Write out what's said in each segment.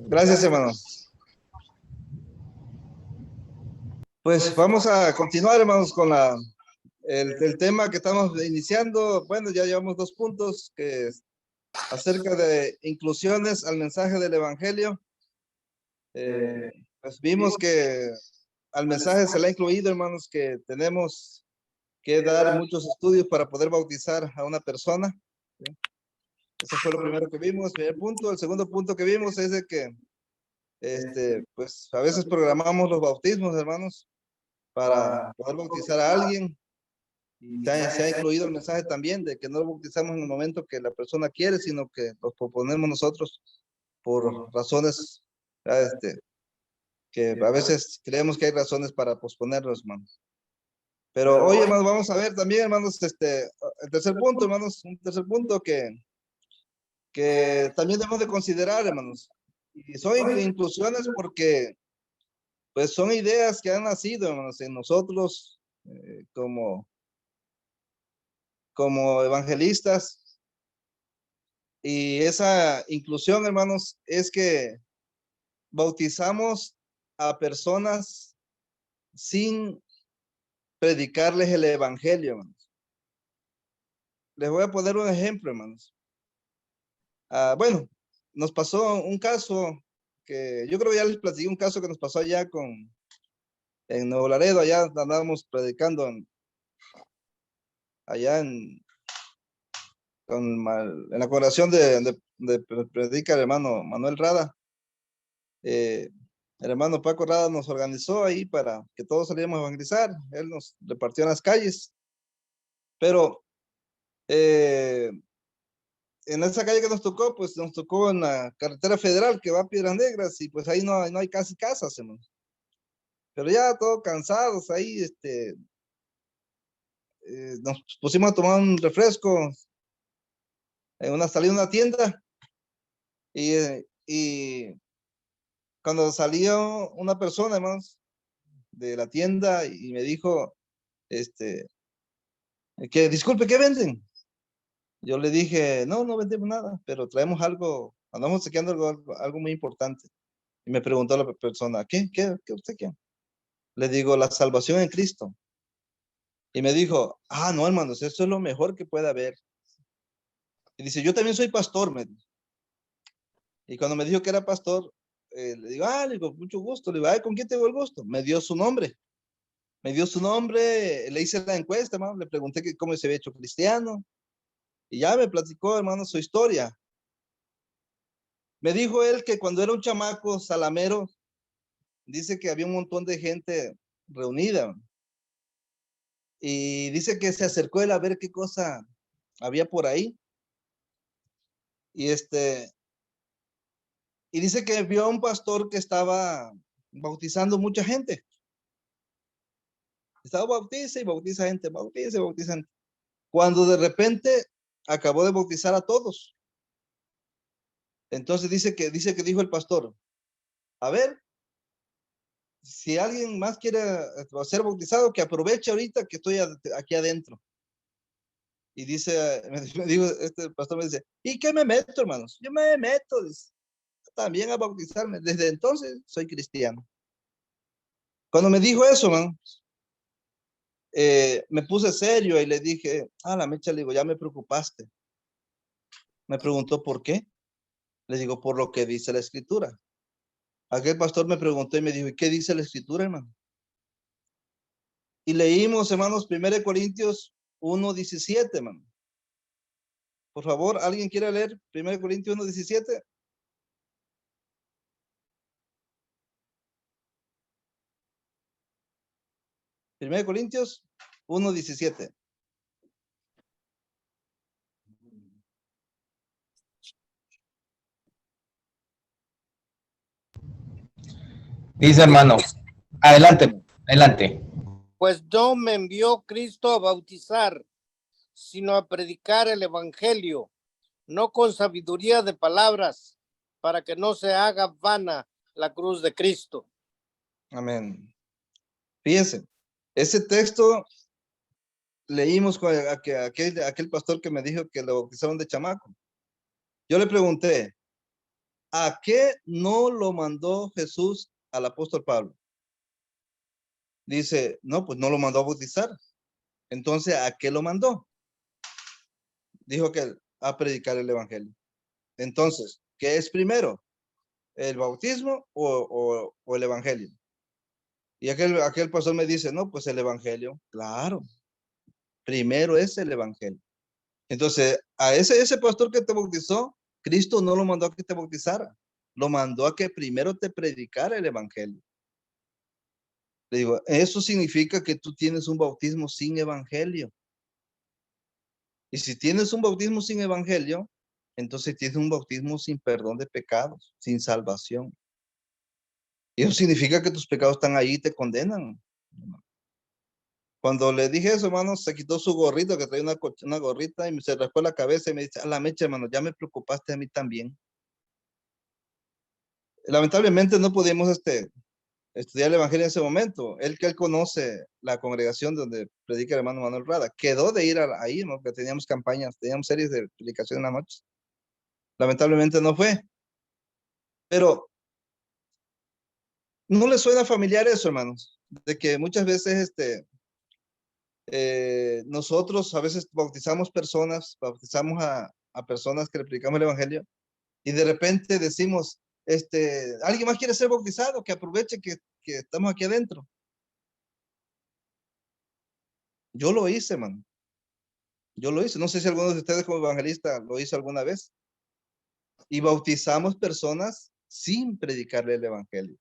Gracias, hermano. Pues vamos a continuar, hermanos, con el tema que estamos iniciando. Bueno, ya llevamos 2 puntos que es acerca de inclusiones al mensaje del Evangelio. Pues vimos que al mensaje se le ha incluido, hermanos, que tenemos que dar muchos estudios para poder bautizar a una persona. Eso fue lo primero que vimos, primer punto. El segundo punto que vimos es de que, pues a veces programamos los bautismos, hermanos, para poder bautizar a alguien. Y se ha incluido el mensaje también de que no lo bautizamos en el momento que la persona quiere, sino que los proponemos nosotros por razones, que a veces creemos que hay razones para posponerlos, hermanos. Pero hoy, hermanos, vamos a ver también, hermanos, el tercer punto, hermanos, un tercer punto que también debemos de considerar, hermanos. Y son inclusiones porque, pues, son ideas que han nacido, hermanos, en nosotros como evangelistas. Y esa inclusión, hermanos, es que bautizamos a personas sin predicarles el evangelio, hermanos. Les voy a poner un ejemplo, hermanos. Bueno, nos pasó un caso que yo creo que ya les platiqué un caso que nos pasó allá en Nuevo Laredo. Allá andábamos predicando allá en la congregación de predica el hermano Manuel Rada. El hermano Paco Rada nos organizó ahí para que todos saliéramos a evangelizar. Él nos repartió en las calles. Pero en esa calle que nos tocó, pues nos tocó en la carretera federal que va a Piedras Negras, y pues ahí no hay casi casas, hermano. Pero ya todos cansados ahí, nos pusimos a tomar un refresco en una salida de una tienda, y cuando salió una persona, hermanos, de la tienda y me dijo, que disculpe, ¿qué venden? Yo le dije, no vendemos nada, pero traemos algo, andamos chequeando algo muy importante. Y me preguntó la persona, ¿qué usted quiere? Le digo, la salvación en Cristo. Y me dijo, no, hermanos, eso es lo mejor que puede haber. Y dice, yo también soy pastor, me dijo. Y cuando me dijo que era pastor, le digo, mucho gusto. Le digo, ¿con quién tengo el gusto? Me dio su nombre. Le hice la encuesta, hermano, le pregunté cómo se había hecho cristiano. Y ya me platicó, hermano, su historia. Me dijo él que cuando era un chamaco salamero, dice que había un montón de gente reunida. Y dice que se acercó él a ver qué cosa había por ahí. Y y dice que vio a un pastor que estaba bautizando mucha gente. Estaba bautiza y bautiza gente, bautiza y bautiza gente. Cuando de repente acabó de bautizar a todos. Entonces dice que dijo el pastor, a ver, si alguien más quiere ser bautizado, que aproveche ahorita que estoy aquí adentro. Y dice, me dijo, este pastor me dice, ¿y qué me meto, hermanos? Yo me meto, dice, también a bautizarme. Desde entonces soy cristiano. Cuando me dijo eso, man, me puse serio y le dije, la mecha, le digo, ya me preocupaste. Me preguntó por qué. Le digo, por lo que dice la escritura. Aquel pastor me preguntó y me dijo, ¿y qué dice la escritura, hermano? Y leímos, hermanos, 1 Corintios 1:17, hermano. Por favor, ¿alguien quiere leer 1 Corintios 1:17? 1 Corintios 1:17. Dice, hermano, adelante, adelante. Pues no me envió Cristo a bautizar, sino a predicar el evangelio, no con sabiduría de palabras, para que no se haga vana la cruz de Cristo. Amén. Fíjense, ese texto leímos con aquel pastor que me dijo que lo bautizaron de chamaco. Yo le pregunté, ¿A qué no lo mandó Jesús al apóstol Pablo? Dice, no, pues no lo mandó a bautizar. Entonces, ¿a qué lo mandó? Dijo que a predicar el evangelio. Entonces, ¿qué es primero? ¿El bautismo o el evangelio? Y aquel pastor me dice, no, pues el evangelio. Claro, primero es el evangelio. Entonces, a ese pastor que te bautizó, Cristo no lo mandó a que te bautizara. Lo mandó a que primero te predicara el evangelio. Le digo, eso significa que tú tienes un bautismo sin evangelio. Y si tienes un bautismo sin evangelio, entonces tienes un bautismo sin perdón de pecados, sin salvación. Y eso significa que tus pecados están ahí y te condenan. Cuando le dije eso, hermano, se quitó su gorrito, que traía una gorrita, y se raspó la cabeza y me dice, a la mecha, hermano, ya me preocupaste a mí también. Lamentablemente no pudimos estudiar el evangelio en ese momento. Él conoce la congregación donde predica el hermano Manuel Rada. Quedó de ir ahí, ¿no? Porque teníamos campañas, teníamos series de predicación en la noche. Lamentablemente no fue. Pero ¿no le suena familiar eso, hermanos? De que muchas veces nosotros a veces bautizamos a personas que le predicamos el evangelio y de repente decimos, ¿alguien más quiere ser bautizado? Que aproveche que estamos aquí adentro. Yo lo hice, hermano. Yo lo hice. No sé si alguno de ustedes como evangelista lo hizo alguna vez. Y bautizamos personas sin predicarle el evangelio.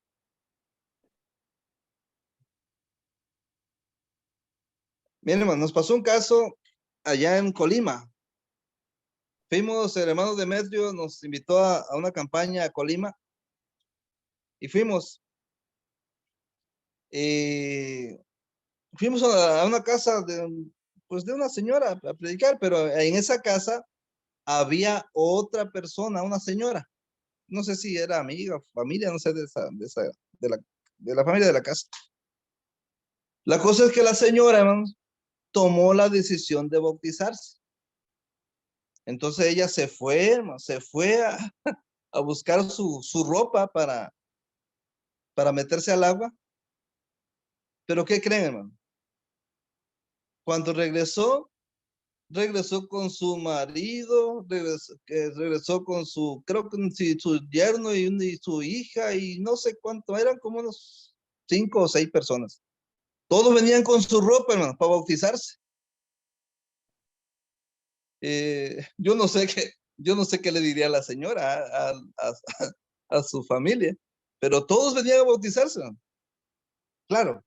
Miren, hermano, nos pasó un caso allá en Colima. Fuimos, el hermano Demetrio nos invitó a una campaña a Colima y fuimos. Y fuimos a una casa pues de una señora a predicar, pero en esa casa había otra persona, una señora. No sé si era amiga, familia, no sé, de la familia de la casa. La cosa es que la señora, hermanos, tomó la decisión de bautizarse. Entonces ella se fue, hermano, se fue a buscar su ropa para meterse al agua. Pero ¿qué creen, hermano? Cuando regresó con su marido, regresó con creo que sí, su yerno y su hija y no sé cuánto, eran como unos 5 o 6 personas. Todos venían con su ropa, hermano, para bautizarse. Yo no sé qué le diría la señora a su familia, pero todos venían a bautizarse, hermano. Claro,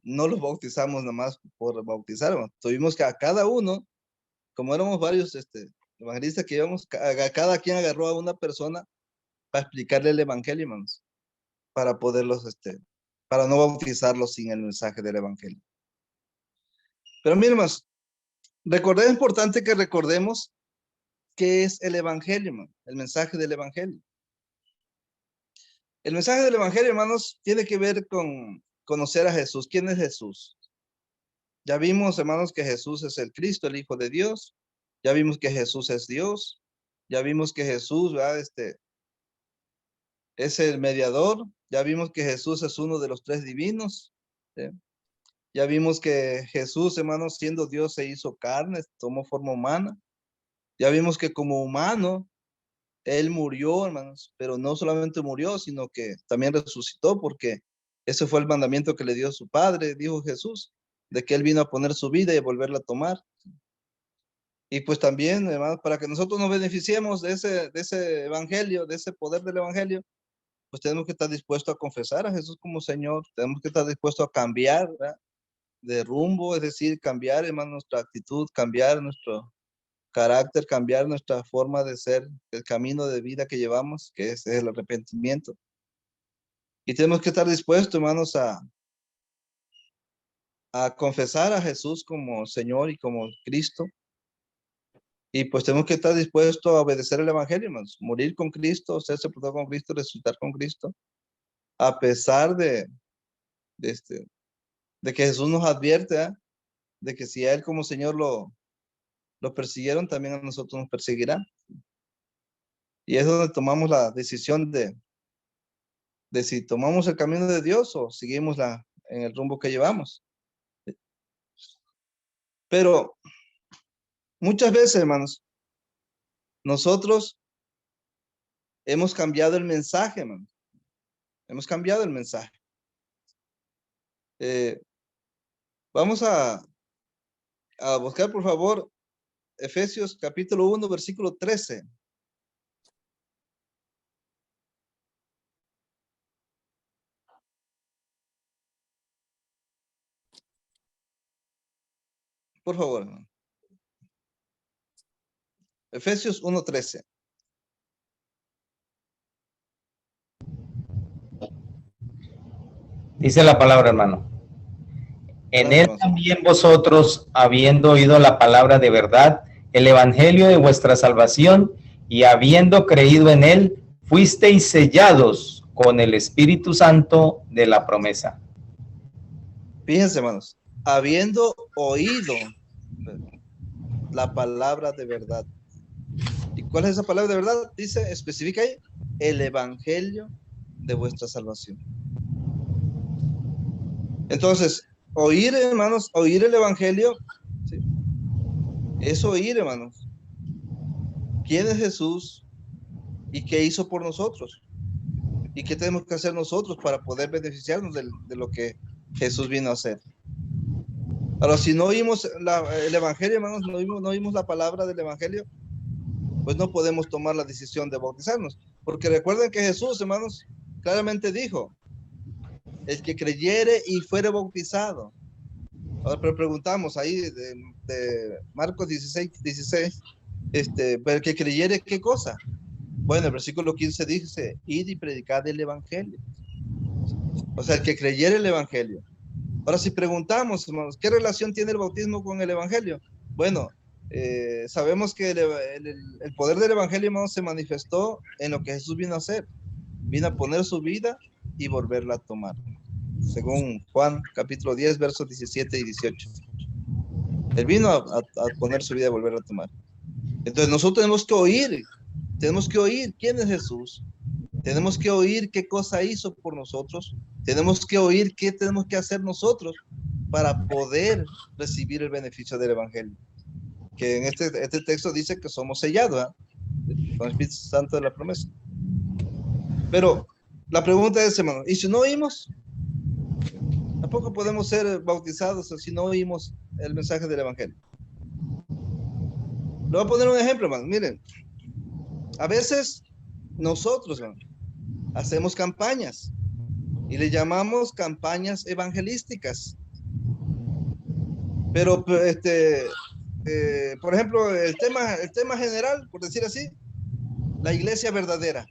no los bautizamos nada más por bautizar, hermano. Tuvimos que a cada uno, como éramos varios evangelistas que íbamos, cada quien agarró a una persona para explicarle el evangelio, hermanos, para poderlos, para no bautizarlos sin el mensaje del evangelio. Pero miren, hermanos, es importante que recordemos qué es el evangelio, hermano, el mensaje del evangelio. El mensaje del evangelio, hermanos, tiene que ver con conocer a Jesús. ¿Quién es Jesús? Ya vimos, hermanos, que Jesús es el Cristo, el Hijo de Dios. Ya vimos que Jesús es Dios. Ya vimos que Jesús, ¿verdad? Es el mediador. Ya vimos que Jesús es uno de los tres divinos. ¿Sí? Ya vimos que Jesús, hermanos, siendo Dios, se hizo carne, tomó forma humana. Ya vimos que como humano, Él murió, hermanos, pero no solamente murió, sino que también resucitó, porque ese fue el mandamiento que le dio su Padre, dijo Jesús, de que Él vino a poner su vida y a volverla a tomar. Y pues también, hermanos, para que nosotros nos beneficiemos de ese evangelio, de ese poder del evangelio, pues tenemos que estar dispuestos a confesar a Jesús como Señor, tenemos que estar dispuestos a cambiar, ¿verdad? De rumbo, es decir, cambiar, hermano, nuestra actitud, cambiar nuestro carácter, cambiar nuestra forma de ser, el camino de vida que llevamos, que es el arrepentimiento. Y tenemos que estar dispuestos, hermanos, a confesar a Jesús como Señor y como Cristo. Y pues tenemos que estar dispuestos a obedecer el Evangelio, hermanos. Morir con Cristo, ser sepultado con Cristo, resucitar con Cristo. A pesar de, este, de que Jesús nos advierte, ¿eh? De que si a Él como Señor lo persiguieron, también a nosotros nos perseguirán. Y es donde tomamos la decisión de si tomamos el camino de Dios o seguimos en el rumbo que llevamos. Pero muchas veces, hermanos, nosotros hemos cambiado el mensaje, hermanos. Hemos cambiado el mensaje. Vamos a buscar, por favor, Efesios capítulo 1, versículo 13. Por favor, hermano. Efesios 1, 13. Dice la palabra, hermano. En Adelante, él hermano. también vosotros, habiendo oído la palabra de verdad, el evangelio de vuestra salvación, y habiendo creído en él, fuisteis sellados con el Espíritu Santo de la promesa. Fíjense, hermanos, habiendo oído la palabra de verdad. ¿Y cuál es esa palabra de verdad? Dice, especifica ahí, el evangelio de vuestra salvación. Entonces, oír, hermanos, oír el evangelio, ¿sí? Es oír, hermanos, quién es Jesús y qué hizo por nosotros y qué tenemos que hacer nosotros para poder beneficiarnos de lo que Jesús vino a hacer. Ahora, si no oímos el evangelio, hermanos, no oímos la palabra del evangelio, pues no podemos tomar la decisión de bautizarnos. Porque recuerden que Jesús, hermanos, claramente dijo, el que creyere y fuere bautizado. Ahora, pero preguntamos ahí de Marcos 16, pero el que creyere, ¿qué cosa? Bueno, el versículo 15 dice, id y predicad el evangelio. O sea, el que creyere el evangelio. Ahora, si preguntamos, hermanos, ¿qué relación tiene el bautismo con el evangelio? Bueno, sabemos que el poder del evangelio, hermanos, se manifestó en lo que Jesús vino a hacer. Vino a poner su vida y volverla a tomar. Según Juan, capítulo 10, versos 17 y 18. Él vino a poner su vida y volverla a tomar. Entonces, nosotros tenemos que oír quién es Jesús. Tenemos que oír qué cosa hizo por nosotros. Tenemos que oír qué tenemos que hacer nosotros para poder recibir el beneficio del evangelio. Que en este texto dice que somos sellados, ¿eh? Con el Espíritu Santo de la promesa. Pero la pregunta es, hermano, ¿y si no oímos? Tampoco podemos ser bautizados si no oímos el mensaje del evangelio. Le voy a poner un ejemplo, hermano. Miren, a veces nosotros, hermano, hacemos campañas y le llamamos campañas evangelísticas. Pero por ejemplo, el tema general, por decir así, la iglesia verdadera.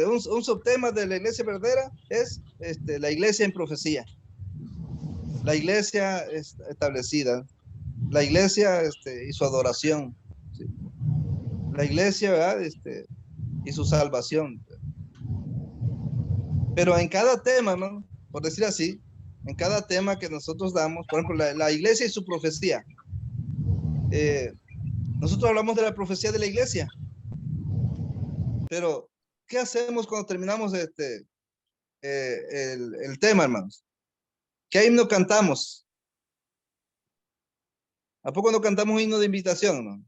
Un subtema de la iglesia verdadera es la iglesia en profecía, la iglesia establecida, la iglesia y su adoración, ¿sí? La iglesia, ¿verdad? Y su salvación. Pero en cada tema, ¿no? Por decir así, en cada tema que nosotros damos, por ejemplo, la iglesia y su profecía. Nosotros hablamos de la profecía de la iglesia, pero ¿qué hacemos cuando terminamos el tema, hermanos? ¿Qué himno cantamos? ¿A poco no cantamos un himno de invitación, no?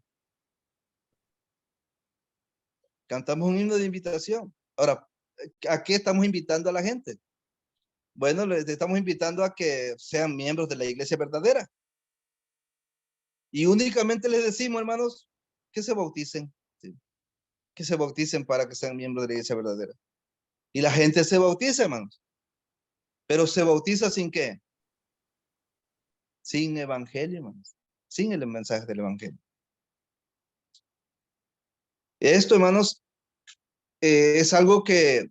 Cantamos un himno de invitación. Ahora, ¿a qué estamos invitando a la gente? Bueno, les estamos invitando a que sean miembros de la iglesia verdadera. Y únicamente les decimos, hermanos, que se bauticen. ¿Sí? Que se bauticen para que sean miembros de la iglesia verdadera. Y la gente se bautiza, hermanos. Pero se bautiza sin qué? Sin evangelio, hermanos. Sin el mensaje del evangelio. Esto, hermanos, es algo que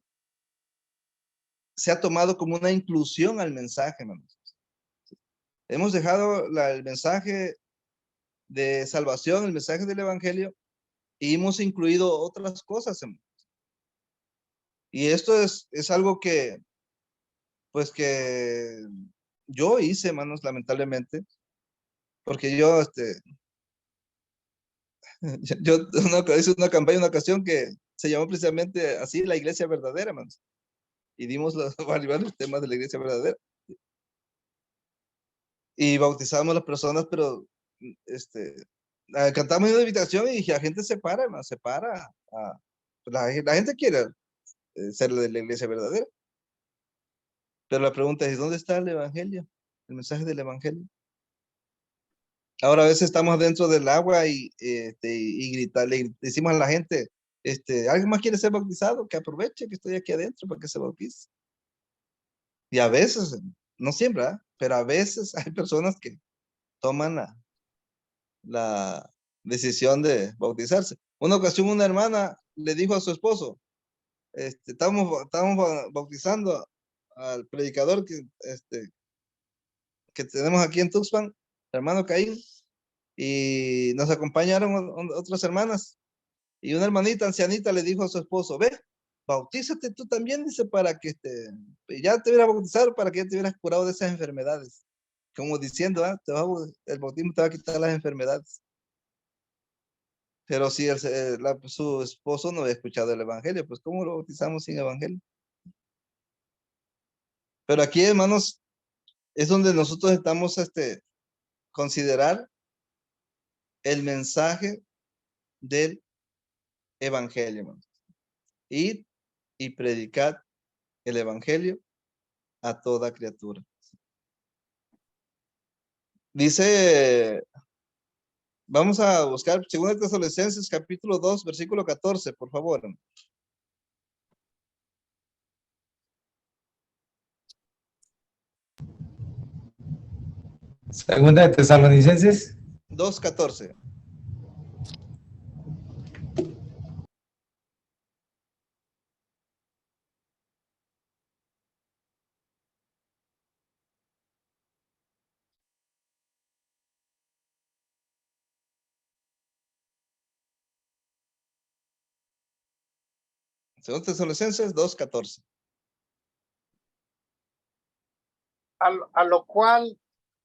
se ha tomado como una inclusión al mensaje, hermanos. Hemos dejado el mensaje de salvación, el mensaje del evangelio, y hemos incluido otras cosas, hermanos. Y esto es algo que, pues que yo hice, hermanos, lamentablemente, porque yo, Hice una campaña en una ocasión que se llamó precisamente así, la iglesia verdadera, hermanos. Y dimos varios temas de la iglesia verdadera. Y bautizamos a las personas, pero cantamos una invitación y la gente se para, hermano, se para. La gente quiere ser de la iglesia verdadera. Pero la pregunta es, ¿dónde está el evangelio? El mensaje del evangelio. Ahora a veces estamos dentro del agua y le decimos a la gente, ¿alguien más quiere ser bautizado? Que aproveche que estoy aquí adentro para que se bautice. Y a veces, no siempre, ¿ah? Pero a veces hay personas que toman la decisión de bautizarse. Una ocasión una hermana le dijo a su esposo, estamos bautizando al predicador que tenemos aquí en Tuxpan, el hermano Caín, y nos acompañaron otras hermanas. Y una hermanita ancianita le dijo a su esposo, ve, bautízate tú también, dice, para que ya te hubieras bautizado, para que ya te hubieras curado de esas enfermedades. Como diciendo, el bautismo te va a quitar las enfermedades. Pero si su esposo no había escuchado el evangelio, pues ¿cómo lo bautizamos sin evangelio? Pero aquí, hermanos, es donde nosotros estamos considerar el mensaje del evangelio, hermanos. Ir y predicar el evangelio a toda criatura. Dice, vamos a buscar 2 Tesalonicenses capítulo 2, versículo 14, por favor. Segunda de Tesalonicenses. 2:14. Según Tesalonicenses 2:14. A lo cual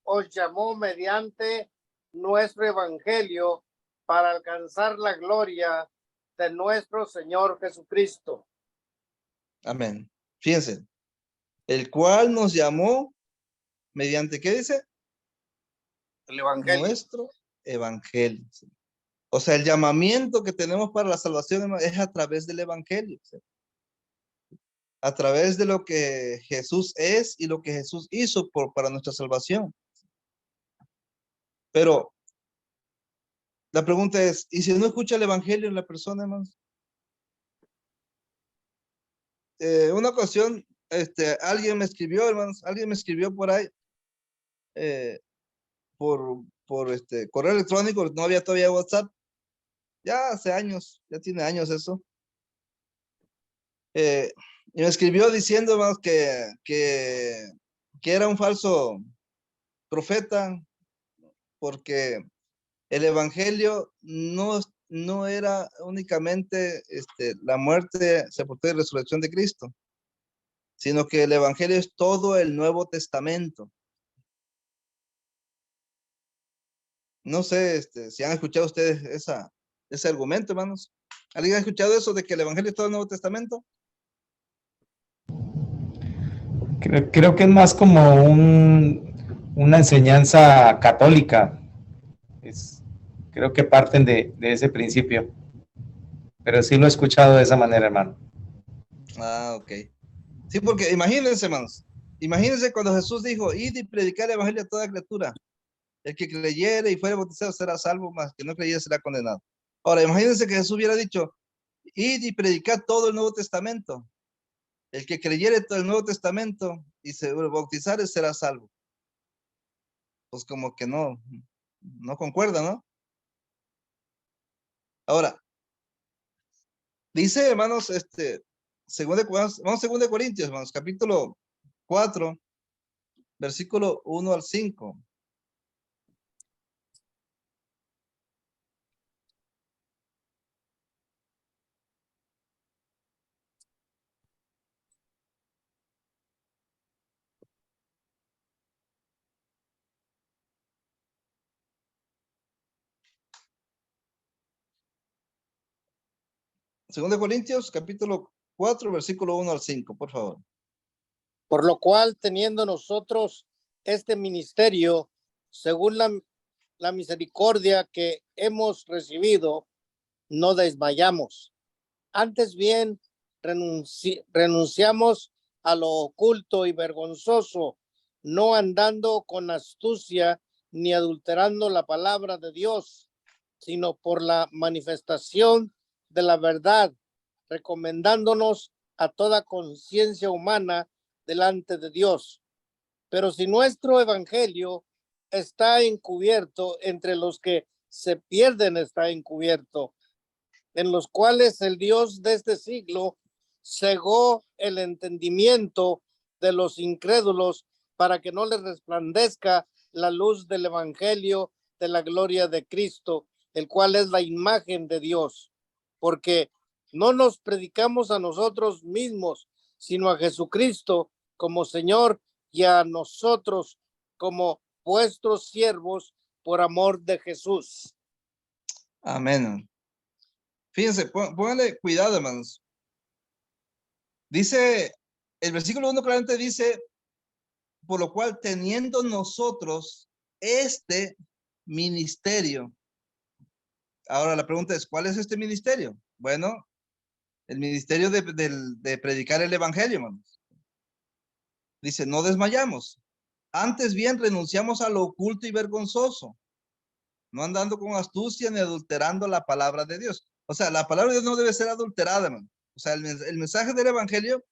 os llamó mediante nuestro evangelio para alcanzar la gloria de nuestro Señor Jesucristo. Amén. Fíjense, el cual nos llamó mediante, ¿qué dice? El evangelio. Nuestro evangelio. O sea, el llamamiento que tenemos para la salvación, hermano, es a través del evangelio. ¿Sí? A través de lo que Jesús es y lo que Jesús hizo para nuestra salvación. Pero la pregunta es, ¿y si no escucha el evangelio en la persona, hermanos? Una ocasión, alguien me escribió, hermanos, alguien me escribió por ahí, eh, por correo electrónico, no había todavía WhatsApp, ya hace años, ya tiene años eso. Y me escribió diciendo, hermanos, que era un falso profeta, porque el evangelio no era únicamente la muerte, sepultura y resurrección de Cristo, sino que el evangelio es todo el Nuevo Testamento. No sé si han escuchado ustedes ese argumento, hermanos. ¿Alguien ha escuchado eso de que el evangelio es todo el Nuevo Testamento? Creo que es más como una enseñanza católica. Creo que parten de ese principio. Pero sí lo he escuchado de esa manera, hermano. Ah, ok. Sí, porque imagínense, hermanos. Imagínense cuando Jesús dijo, id y predicar el evangelio a toda criatura. El que creyere y fuere bautizado será salvo, más que no creyere será condenado. Ahora, imagínense que Jesús hubiera dicho, id y predicar todo el Nuevo Testamento. El que creyere todo el Nuevo Testamento y se bautizare será salvo. Pues como que no concuerda, ¿no? Ahora, dice, hermanos, vamos a 2 Corintios, hermanos, capítulo 4, versículo 1 al 5. 2 Corintios, capítulo 4, versículo 1 al 5, por favor. Por lo cual, teniendo nosotros este ministerio, según la misericordia que hemos recibido, no desmayamos. Antes bien, renunciamos a lo oculto y vergonzoso, no andando con astucia ni adulterando la palabra de Dios, sino por la manifestación de la verdad, recomendándonos a toda conciencia humana delante de Dios. Pero si nuestro evangelio está encubierto, entre los que se pierden está encubierto, en los cuales el Dios de este siglo cegó el entendimiento de los incrédulos para que no les resplandezca la luz del evangelio de la gloria de Cristo, el cual es la imagen de Dios. Porque no nos predicamos a nosotros mismos, sino a Jesucristo como Señor y a nosotros como vuestros siervos por amor de Jesús. Amén. Fíjense, pónganle cuidado, hermanos. Dice, el versículo 1 claramente dice, por lo cual teniendo nosotros este ministerio. Ahora la pregunta es, ¿cuál es este ministerio? Bueno, el ministerio de predicar el evangelio, hermanos. Dice, no desmayamos. Antes bien renunciamos a lo oculto y vergonzoso, no andando con astucia ni adulterando la palabra de Dios. O sea, la palabra de Dios no debe ser adulterada, hermano. O sea, el mensaje del evangelio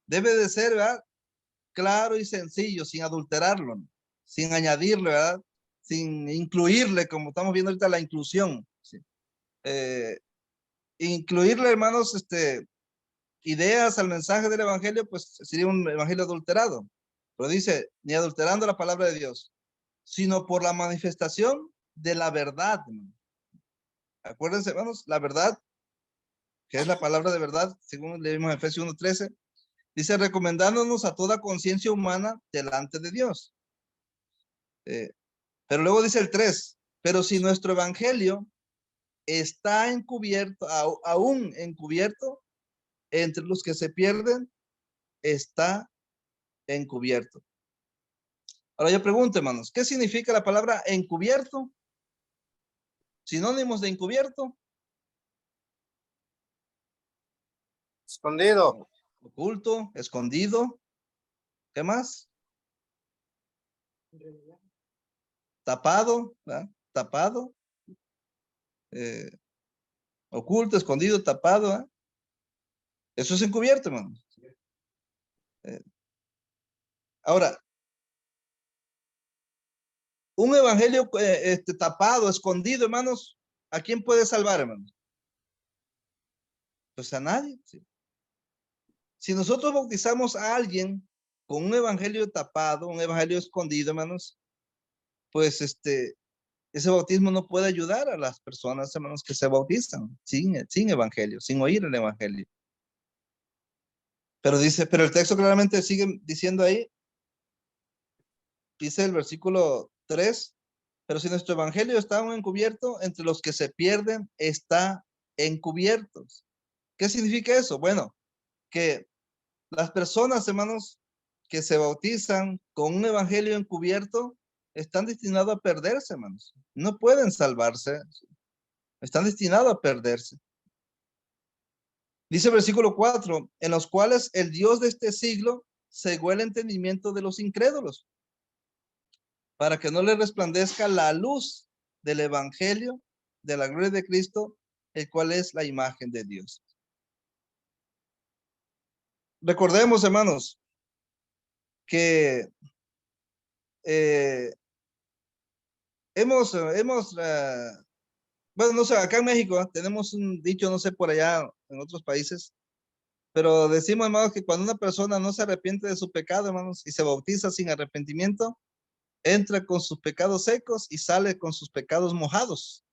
debe de ser, ¿verdad?, claro y sencillo, sin adulterarlo, ¿no?, sin añadirle, ¿verdad?, sin incluirle, como estamos viendo ahorita la inclusión. ¿Sí? Incluirle, hermanos, ideas al mensaje del evangelio, pues sería un evangelio adulterado. Pero dice, ni adulterando la palabra de Dios, sino por la manifestación de la verdad, hermano. Acuérdense, hermanos, la verdad, que es la palabra de verdad, según leímos en Efesios 1:13, dice, recomendándonos a toda conciencia humana delante de Dios. Pero luego dice el 3, pero si nuestro evangelio está encubierto, aún encubierto, entre los que se pierden, está encubierto. Ahora yo pregunto, hermanos, ¿qué significa la palabra encubierto? Sinónimos de encubierto. Escondido. Oculto, escondido. ¿Qué más? Tapado, ¿verdad? Tapado. Oculto, escondido, tapado. ¿Eh? Eso es encubierto, hermano. Ahora, un evangelio tapado, escondido, hermanos, ¿a quién puede salvar, hermanos? Pues a nadie. ¿Sí? Si nosotros bautizamos a alguien con un evangelio tapado, un evangelio escondido, hermanos, pues ese bautismo no puede ayudar a las personas, hermanos, que se bautizan sin evangelio, sin oír el evangelio. Pero el texto claramente sigue diciendo ahí, dice el versículo 3, pero si nuestro evangelio está aún encubierto, entre los que se pierden está encubiertos. ¿Qué significa eso? Bueno, que las personas, hermanos, que se bautizan con un evangelio encubierto, están destinados a perderse, hermanos. No pueden salvarse. Están destinados a perderse. Dice el versículo 4, en los cuales el Dios de este siglo cegó el entendimiento de los incrédulos, para que no les resplandezca la luz del evangelio de la gloria de Cristo, el cual es la imagen de Dios. Recordemos, hermanos, que bueno, no sé, acá en México tenemos un dicho, no sé por allá en otros países, pero decimos, hermanos, que cuando una persona no se arrepiente de su pecado, hermanos, y se bautiza sin arrepentimiento, entra con sus pecados secos y sale con sus pecados mojados.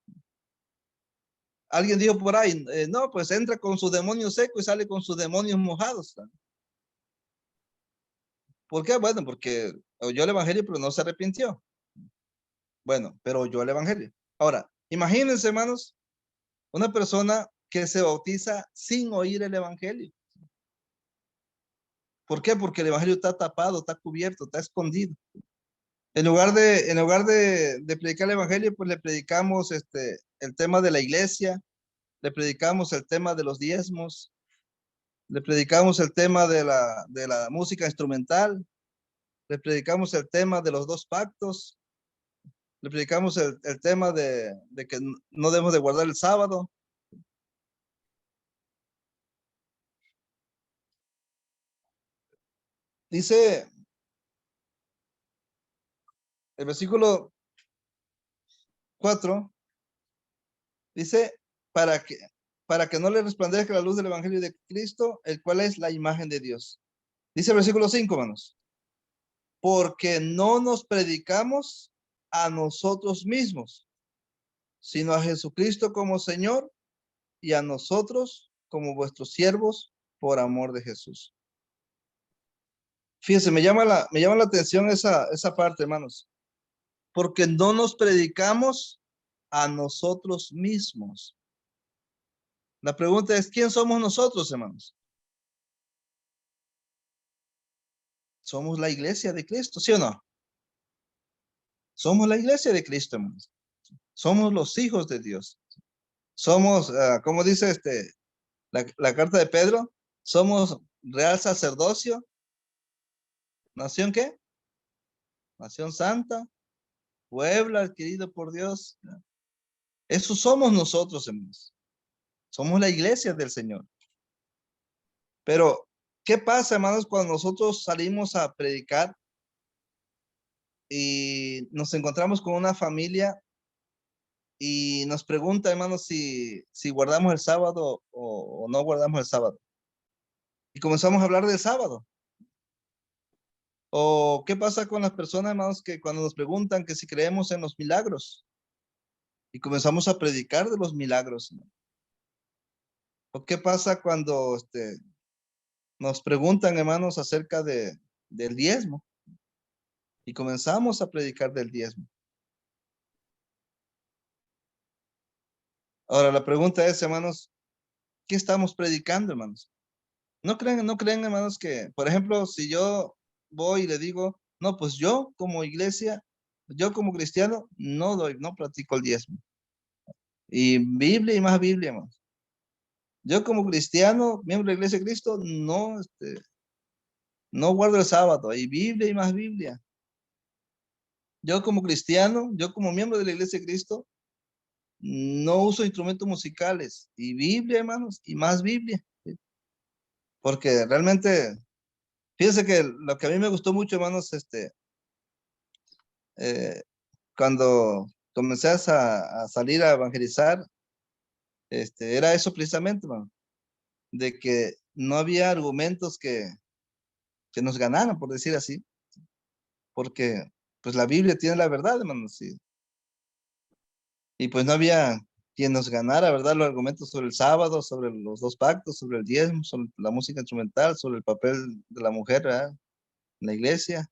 Alguien dijo por ahí, no, pues entra con su demonio seco y sale con sus demonios mojados. ¿Por qué? Bueno, porque oyó el evangelio, pero no se arrepintió. Bueno, pero oyó el evangelio. Ahora, imagínense, hermanos, una persona que se bautiza sin oír el evangelio. ¿Por qué? Porque el evangelio está tapado, está cubierto, está escondido. En lugar de predicar el evangelio, pues le predicamos el tema de la iglesia, le predicamos el tema de los diezmos, le predicamos el tema de la música instrumental, le predicamos el tema de los dos pactos, le predicamos el tema de que no debemos de guardar el sábado. Dice el versículo 4, dice, para que, para que no le resplandezca la luz del evangelio de Cristo, el cual es la imagen de Dios. Dice el versículo 5, hermanos, porque no nos predicamos a nosotros mismos, sino a Jesucristo como Señor y a nosotros como vuestros siervos por amor de Jesús. Fíjense, me llama la atención esa parte, hermanos, porque no nos predicamos a nosotros mismos. La pregunta es, ¿quién somos nosotros, hermanos? Somos la iglesia de Cristo, ¿sí o no? Somos la iglesia de Cristo, hermanos. Somos los hijos de Dios. Somos, como dice la carta de Pedro, somos real sacerdocio. ¿Nación qué? Nación santa, pueblo adquirido por Dios. Eso somos nosotros, hermanos. Somos la iglesia del Señor. Pero, ¿qué pasa, hermanos, cuando nosotros salimos a predicar y nos encontramos con una familia y nos pregunta, hermanos, si guardamos el sábado o no guardamos el sábado? Y comenzamos a hablar del sábado. ¿O qué pasa con las personas, hermanos, que cuando nos preguntan que si creemos en los milagros y comenzamos a predicar de los milagros, ¿no? ¿O qué pasa cuando nos preguntan, hermanos, acerca del diezmo y comenzamos a predicar del diezmo? Ahora, la pregunta es, hermanos, ¿qué estamos predicando, hermanos? ¿No creen, hermanos, que, por ejemplo, si yo voy y le digo, no, pues yo como iglesia, yo como cristiano, no practico el diezmo? Y Biblia y más Biblia, hermanos. Yo como cristiano, miembro de la iglesia de Cristo, no guardo el sábado. Y Biblia y más Biblia. Yo como cristiano, yo como miembro de la iglesia de Cristo, no uso instrumentos musicales. Y Biblia, hermanos, y más Biblia. ¿Sí? Porque realmente, fíjense que lo que a mí me gustó mucho, hermanos, eh, cuando comencé a salir a evangelizar, era eso precisamente, hermano, de que no había argumentos que nos ganaran, por decir así, porque pues la Biblia tiene la verdad, hermano, sí. Y pues no había quien nos ganara, ¿verdad? Los argumentos sobre el sábado, sobre los dos pactos, sobre el diezmo, sobre la música instrumental, sobre el papel de la mujer, ¿verdad? En la iglesia.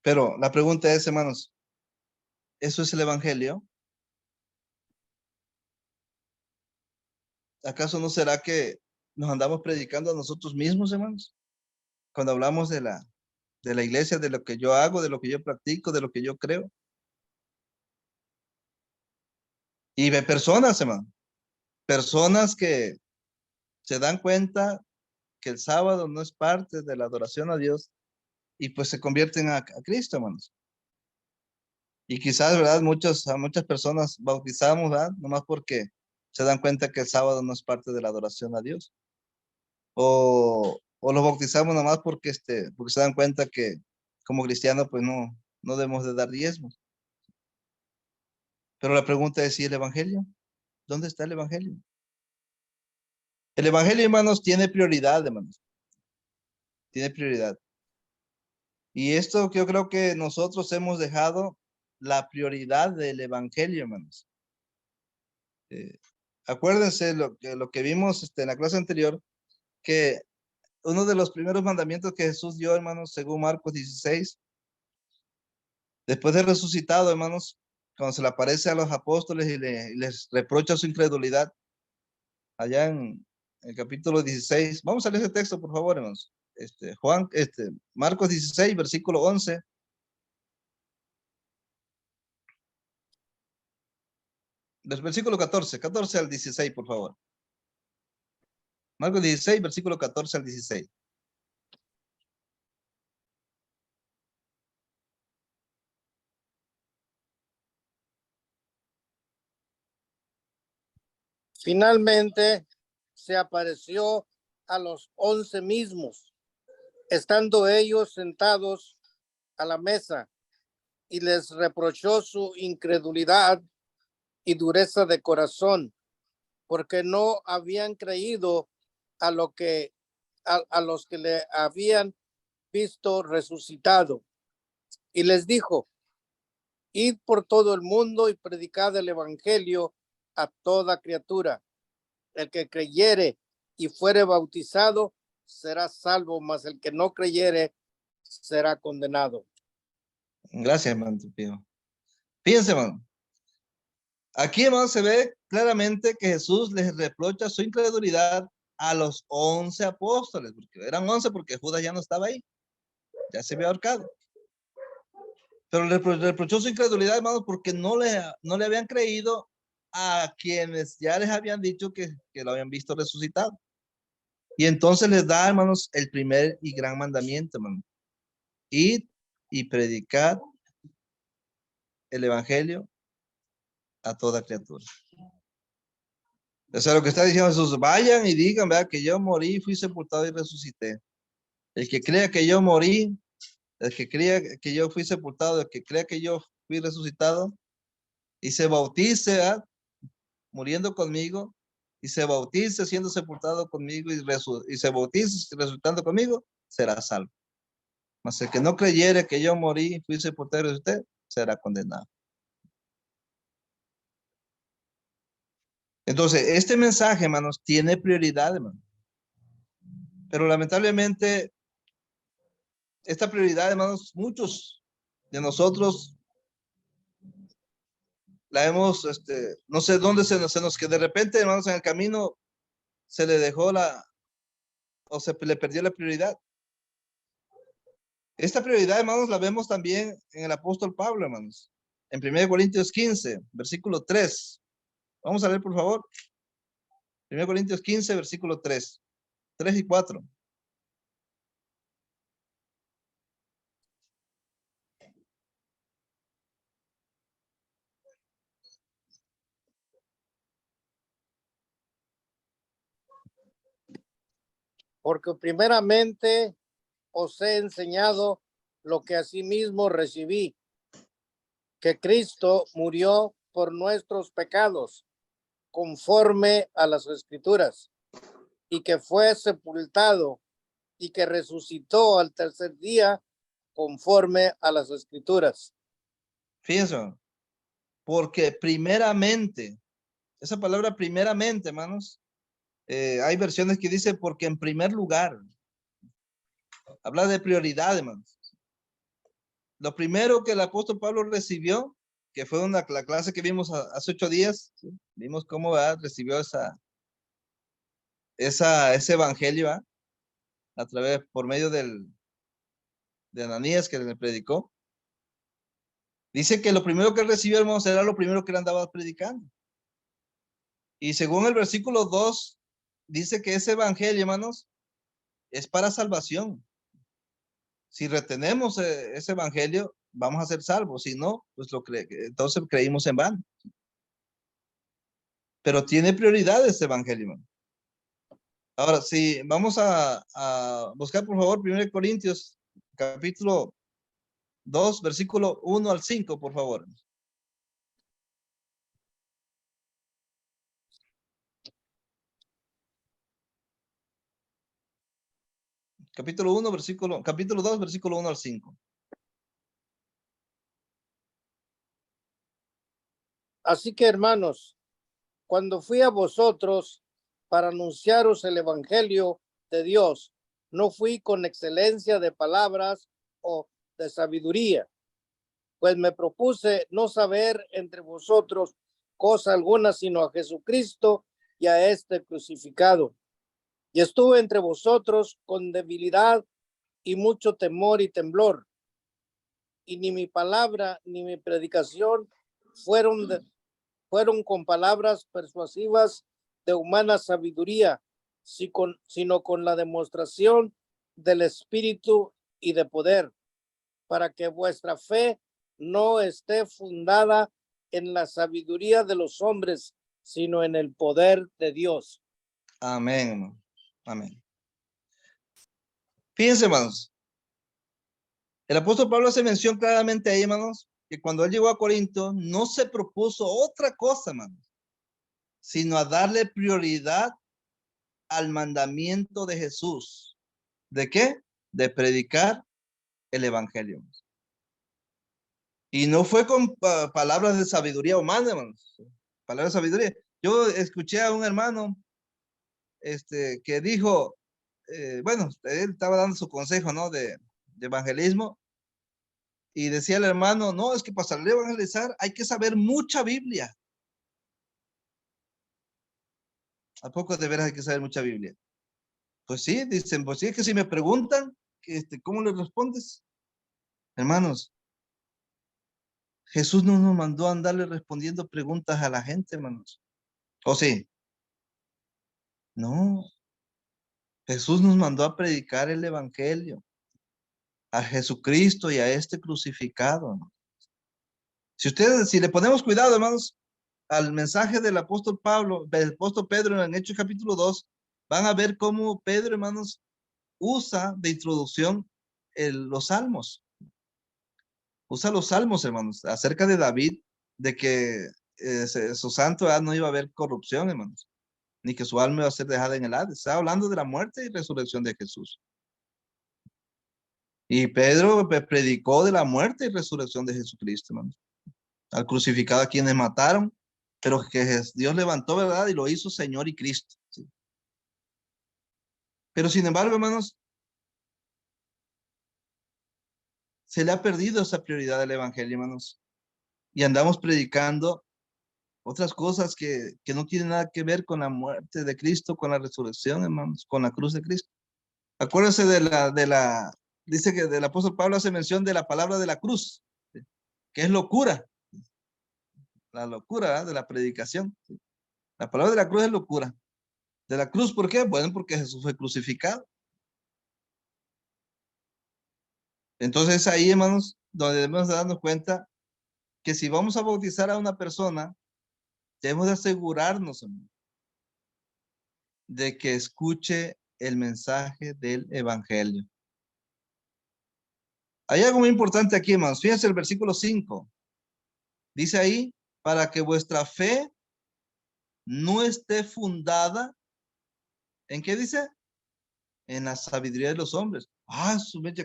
Pero la pregunta es, hermanos, ¿eso es el evangelio? ¿Acaso no será que nos andamos predicando a nosotros mismos, hermanos? Cuando hablamos de la iglesia, de lo que yo hago, de lo que yo practico, de lo que yo creo. Y ve personas, hermano, personas que se dan cuenta que el sábado no es parte de la adoración a Dios y pues se convierten a Cristo, hermanos. Y quizás, ¿verdad? A muchas personas bautizamos, ¿verdad? Nomás porque se dan cuenta que el sábado no es parte de la adoración a Dios. O los bautizamos nomás porque se dan cuenta que como cristianos pues no debemos de dar diezmos. Pero la pregunta es, ¿y el evangelio? ¿Dónde está el evangelio? El evangelio, hermanos, tiene prioridad, hermanos. Tiene prioridad. Y esto que yo creo que nosotros hemos dejado la prioridad del evangelio, hermanos. Eh, Acuérdense lo que vimos en la clase anterior, que uno de los primeros mandamientos que Jesús dio, hermanos, según Marcos 16, después de resucitado, hermanos, cuando se le aparece a los apóstoles y les reprocha su incredulidad, allá en el capítulo 16. Vamos a leer ese texto, por favor, hermanos. Marcos 16, versículo 11. Del versículo 14 al 16, por favor. Marcos 16, versículo 14 al 16. Finalmente se apareció a los 11 mismos, estando ellos sentados a la mesa, y les reprochó su incredulidad y dureza de corazón, porque no habían creído a los que le habían visto resucitado. Y les dijo: id por todo el mundo y predicad el evangelio a toda criatura. El que creyere y fuere bautizado será salvo, mas el que no creyere será condenado. Gracias, hermano Pío. Fíjense, hermano. Aquí, hermano, se ve claramente que Jesús les reprocha su incredulidad a los 11 apóstoles, porque eran 11 porque Judas ya no estaba ahí, ya se había ahorcado. Pero le reprochó su incredulidad, hermanos, porque no le habían creído a quienes ya les habían dicho que lo habían visto resucitado. Y entonces les da, hermanos, el primer y gran mandamiento, hermanos. Id y predicad el evangelio a toda criatura. O sea, lo que está diciendo Jesús: vayan y digan, ¿verdad?, que yo morí, fui sepultado y resucité. El que crea que yo morí, el que crea que yo fui sepultado, el que crea que yo fui resucitado, y se bautice, ¿verdad?, muriendo conmigo, y se bautice siendo sepultado conmigo, y se bautice resucitando conmigo, será salvo. Mas el que no creyere que yo morí, fui sepultado y resucité, será condenado. Entonces, este mensaje, hermanos, tiene prioridad, hermano. Pero lamentablemente, esta prioridad, hermanos, muchos de nosotros la hemos, no sé dónde se nos que de repente, hermanos, en el camino se le dejó o se le perdió la prioridad. Esta prioridad, hermanos, la vemos también en el apóstol Pablo, hermanos. En 1 Corintios 15, versículo 3. Vamos a leer, por favor. 1 Corintios 15, versículo 3. 3 y 4. Porque primeramente os he enseñado lo que asimismo recibí, que Cristo murió por nuestros pecados, conforme a las Escrituras, y que fue sepultado y que resucitó al tercer día, conforme a las Escrituras. Fíjense, porque primeramente, esa palabra primeramente, hermanos, hay versiones que dicen porque en primer lugar. Habla de prioridad, hermanos. Lo primero que el apóstol Pablo recibió, que fue la clase que vimos hace 8 días, ¿sí? Vimos cómo, ¿verdad?, recibió ese evangelio, ¿verdad?, a través, por medio de Ananías, que le predicó. Dice que lo primero que recibió, hermanos, era lo primero que él andaba predicando. Y según el versículo 2, dice que ese evangelio, hermanos, es para salvación. Si retenemos ese evangelio, vamos a ser salvos. Si no, pues entonces creímos en vano. Pero tiene prioridad este evangelio, hermano. Ahora, si vamos a buscar, por favor, 1 Corintios, capítulo 2, versículo 1 al 5, por favor. Capítulo 2, versículo 1 al 5. Así que, hermanos, cuando fui a vosotros para anunciaros el evangelio de Dios, no fui con excelencia de palabras o de sabiduría, pues me propuse no saber entre vosotros cosa alguna, sino a Jesucristo y a este crucificado. Y estuve entre vosotros con debilidad y mucho temor y temblor. Y ni mi palabra ni mi predicación fueron con palabras persuasivas de humana sabiduría, sino con la demostración del Espíritu y de poder, para que vuestra fe no esté fundada en la sabiduría de los hombres, sino en el poder de Dios. Amén, hermano. Amén. Fíjense, hermanos. El apóstol Pablo hace mención claramente ahí, hermanos, que cuando él llegó a Corinto no se propuso otra cosa, hermanos, sino a darle prioridad al mandamiento de Jesús. ¿De qué? De predicar el evangelio. Y no fue con palabras de sabiduría humana, hermanos. Palabras de sabiduría. Yo escuché a un hermano que dijo, bueno, él estaba dando su consejo, ¿no? De evangelismo. Y decía el hermano, no, es que para salir a evangelizar hay que saber mucha Biblia. ¿A poco de veras hay que saber mucha Biblia? Pues sí, dicen, pues sí, es que si me preguntan, ¿cómo les respondes? Hermanos, Jesús no nos mandó a andarle respondiendo preguntas a la gente, hermanos. ¿O sí? No, Jesús nos mandó a predicar el evangelio, a Jesucristo y a este crucificado, ¿no? Si le ponemos cuidado, hermanos, al mensaje del apóstol Pablo, del apóstol Pedro en Hechos capítulo 2, van a ver cómo Pedro, hermanos, usa de introducción los salmos. Usa los salmos, hermanos, acerca de David, de que su santo no iba a haber corrupción, hermanos, ni que su alma iba a ser dejada en el Hades. Está hablando de la muerte y resurrección de Jesús. Y Pedro predicó de la muerte y resurrección de Jesucristo, hermanos. Al crucificado a quienes mataron, pero que Dios levantó, ¿verdad? Y lo hizo Señor y Cristo. ¿Sí? Pero sin embargo, hermanos, se le ha perdido esa prioridad del evangelio, hermanos. Y andamos predicando otras cosas que no tienen nada que ver con la muerte de Cristo, con la resurrección, hermanos, con la cruz de Cristo. Acuérdense dice que el apóstol Pablo hace mención de la palabra de la cruz, ¿sí? Que es locura, la locura, ¿verdad? De la predicación. ¿Sí? La palabra de la cruz es locura. De la cruz, ¿por qué? Bueno, porque Jesús fue crucificado. Entonces ahí, hermanos, donde debemos darnos cuenta que si vamos a bautizar a una persona, debemos de asegurarnos, hermanos, de que escuche el mensaje del evangelio. Hay algo muy importante aquí, hermanos. Fíjense el versículo 5. Dice ahí, para que vuestra fe no esté fundada, ¿en qué dice? En la sabiduría de los hombres. Ah, su mecha,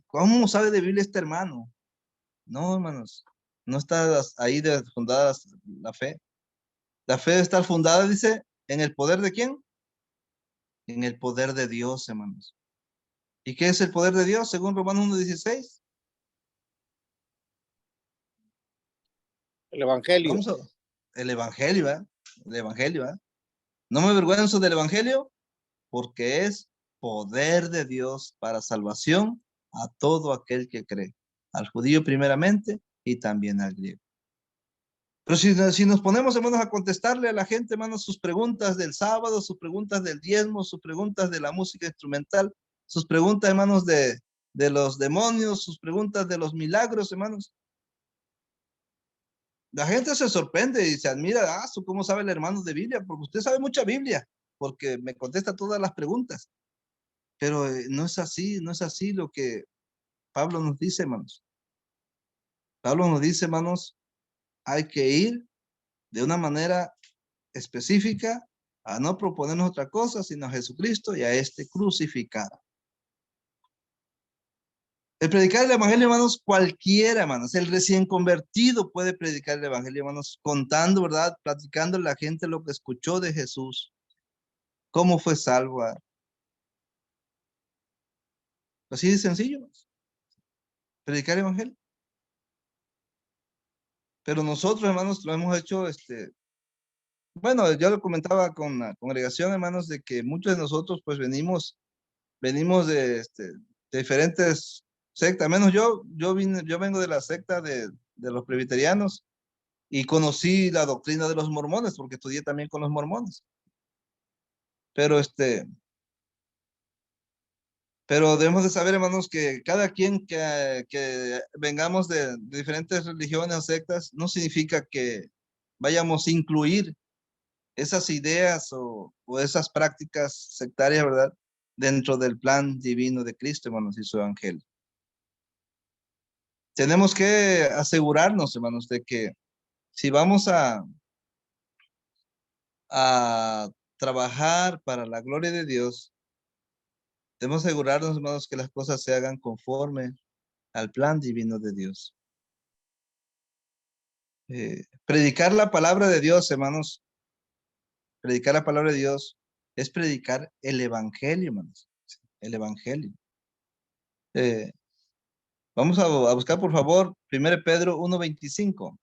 ¿cómo sabe de Biblia este hermano? No, hermanos, no está ahí fundada la fe. La fe debe estar fundada, dice, ¿en el poder de quién? En el poder de Dios, hermanos. ¿Y qué es el poder de Dios? Según Romanos 1:16. El Evangelio. Vamos a el evangelio, ¿eh? El evangelio, ¿eh? No me avergüenzo del evangelio porque es poder de Dios para salvación a todo aquel que cree, al judío primeramente y también al griego. Pero si nos ponemos, hermanos, a contestarle a la gente, hermanos, sus preguntas del sábado, sus preguntas del diezmo, sus preguntas de la música instrumental, sus preguntas, hermanos, de los demonios, sus preguntas de los milagros, hermanos, la gente se sorprende y se admira, ¿cómo sabe el hermano de Biblia? Porque usted sabe mucha Biblia, porque me contesta todas las preguntas. Pero no es así, no es así lo que Pablo nos dice, hermanos. Pablo nos dice, hermanos, hay que ir de una manera específica a no proponernos otra cosa, sino a Jesucristo y a este crucificado. El predicar el evangelio, hermanos, cualquiera, hermanos, el recién convertido puede predicar el evangelio, hermanos, contando, ¿verdad? Platicando a la gente lo que escuchó de Jesús, cómo fue salvo. Así de sencillo, hermanos. Predicar el evangelio. Pero nosotros, hermanos, lo hemos hecho, bueno, yo lo comentaba con la congregación, hermanos, de que muchos de nosotros, pues, venimos de diferentes sectas. Menos yo vengo de la secta de los presbiterianos y conocí la doctrina de los mormones, porque estudié también con los mormones. Pero pero debemos de saber, hermanos, que cada quien que vengamos de diferentes religiones o sectas, no significa que vayamos a incluir esas ideas o esas prácticas sectarias, ¿verdad? Dentro del plan divino de Cristo, hermanos, y su evangelio. Tenemos que asegurarnos, hermanos, de que si vamos a trabajar para la gloria de Dios, debemos asegurarnos, hermanos, que las cosas se hagan conforme al plan divino de Dios. Predicar la palabra de Dios, hermanos, predicar la palabra de Dios es predicar el evangelio, hermanos, el evangelio. Vamos a buscar, por favor, 1 Pedro 1:25.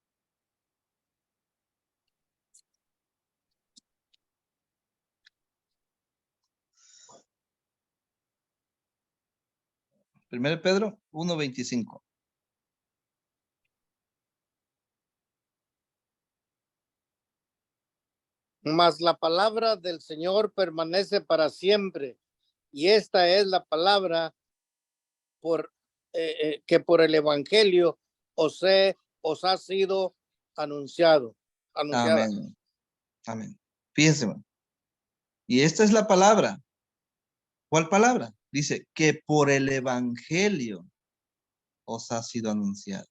Primero Pedro 1:25. Mas la palabra del Señor permanece para siempre, y esta es la palabra por que por el evangelio os ha sido anunciada. Amén. Amén. Fíjense, hermano. Y esta es la palabra. ¿Cuál palabra? Dice que por el evangelio os ha sido anunciado.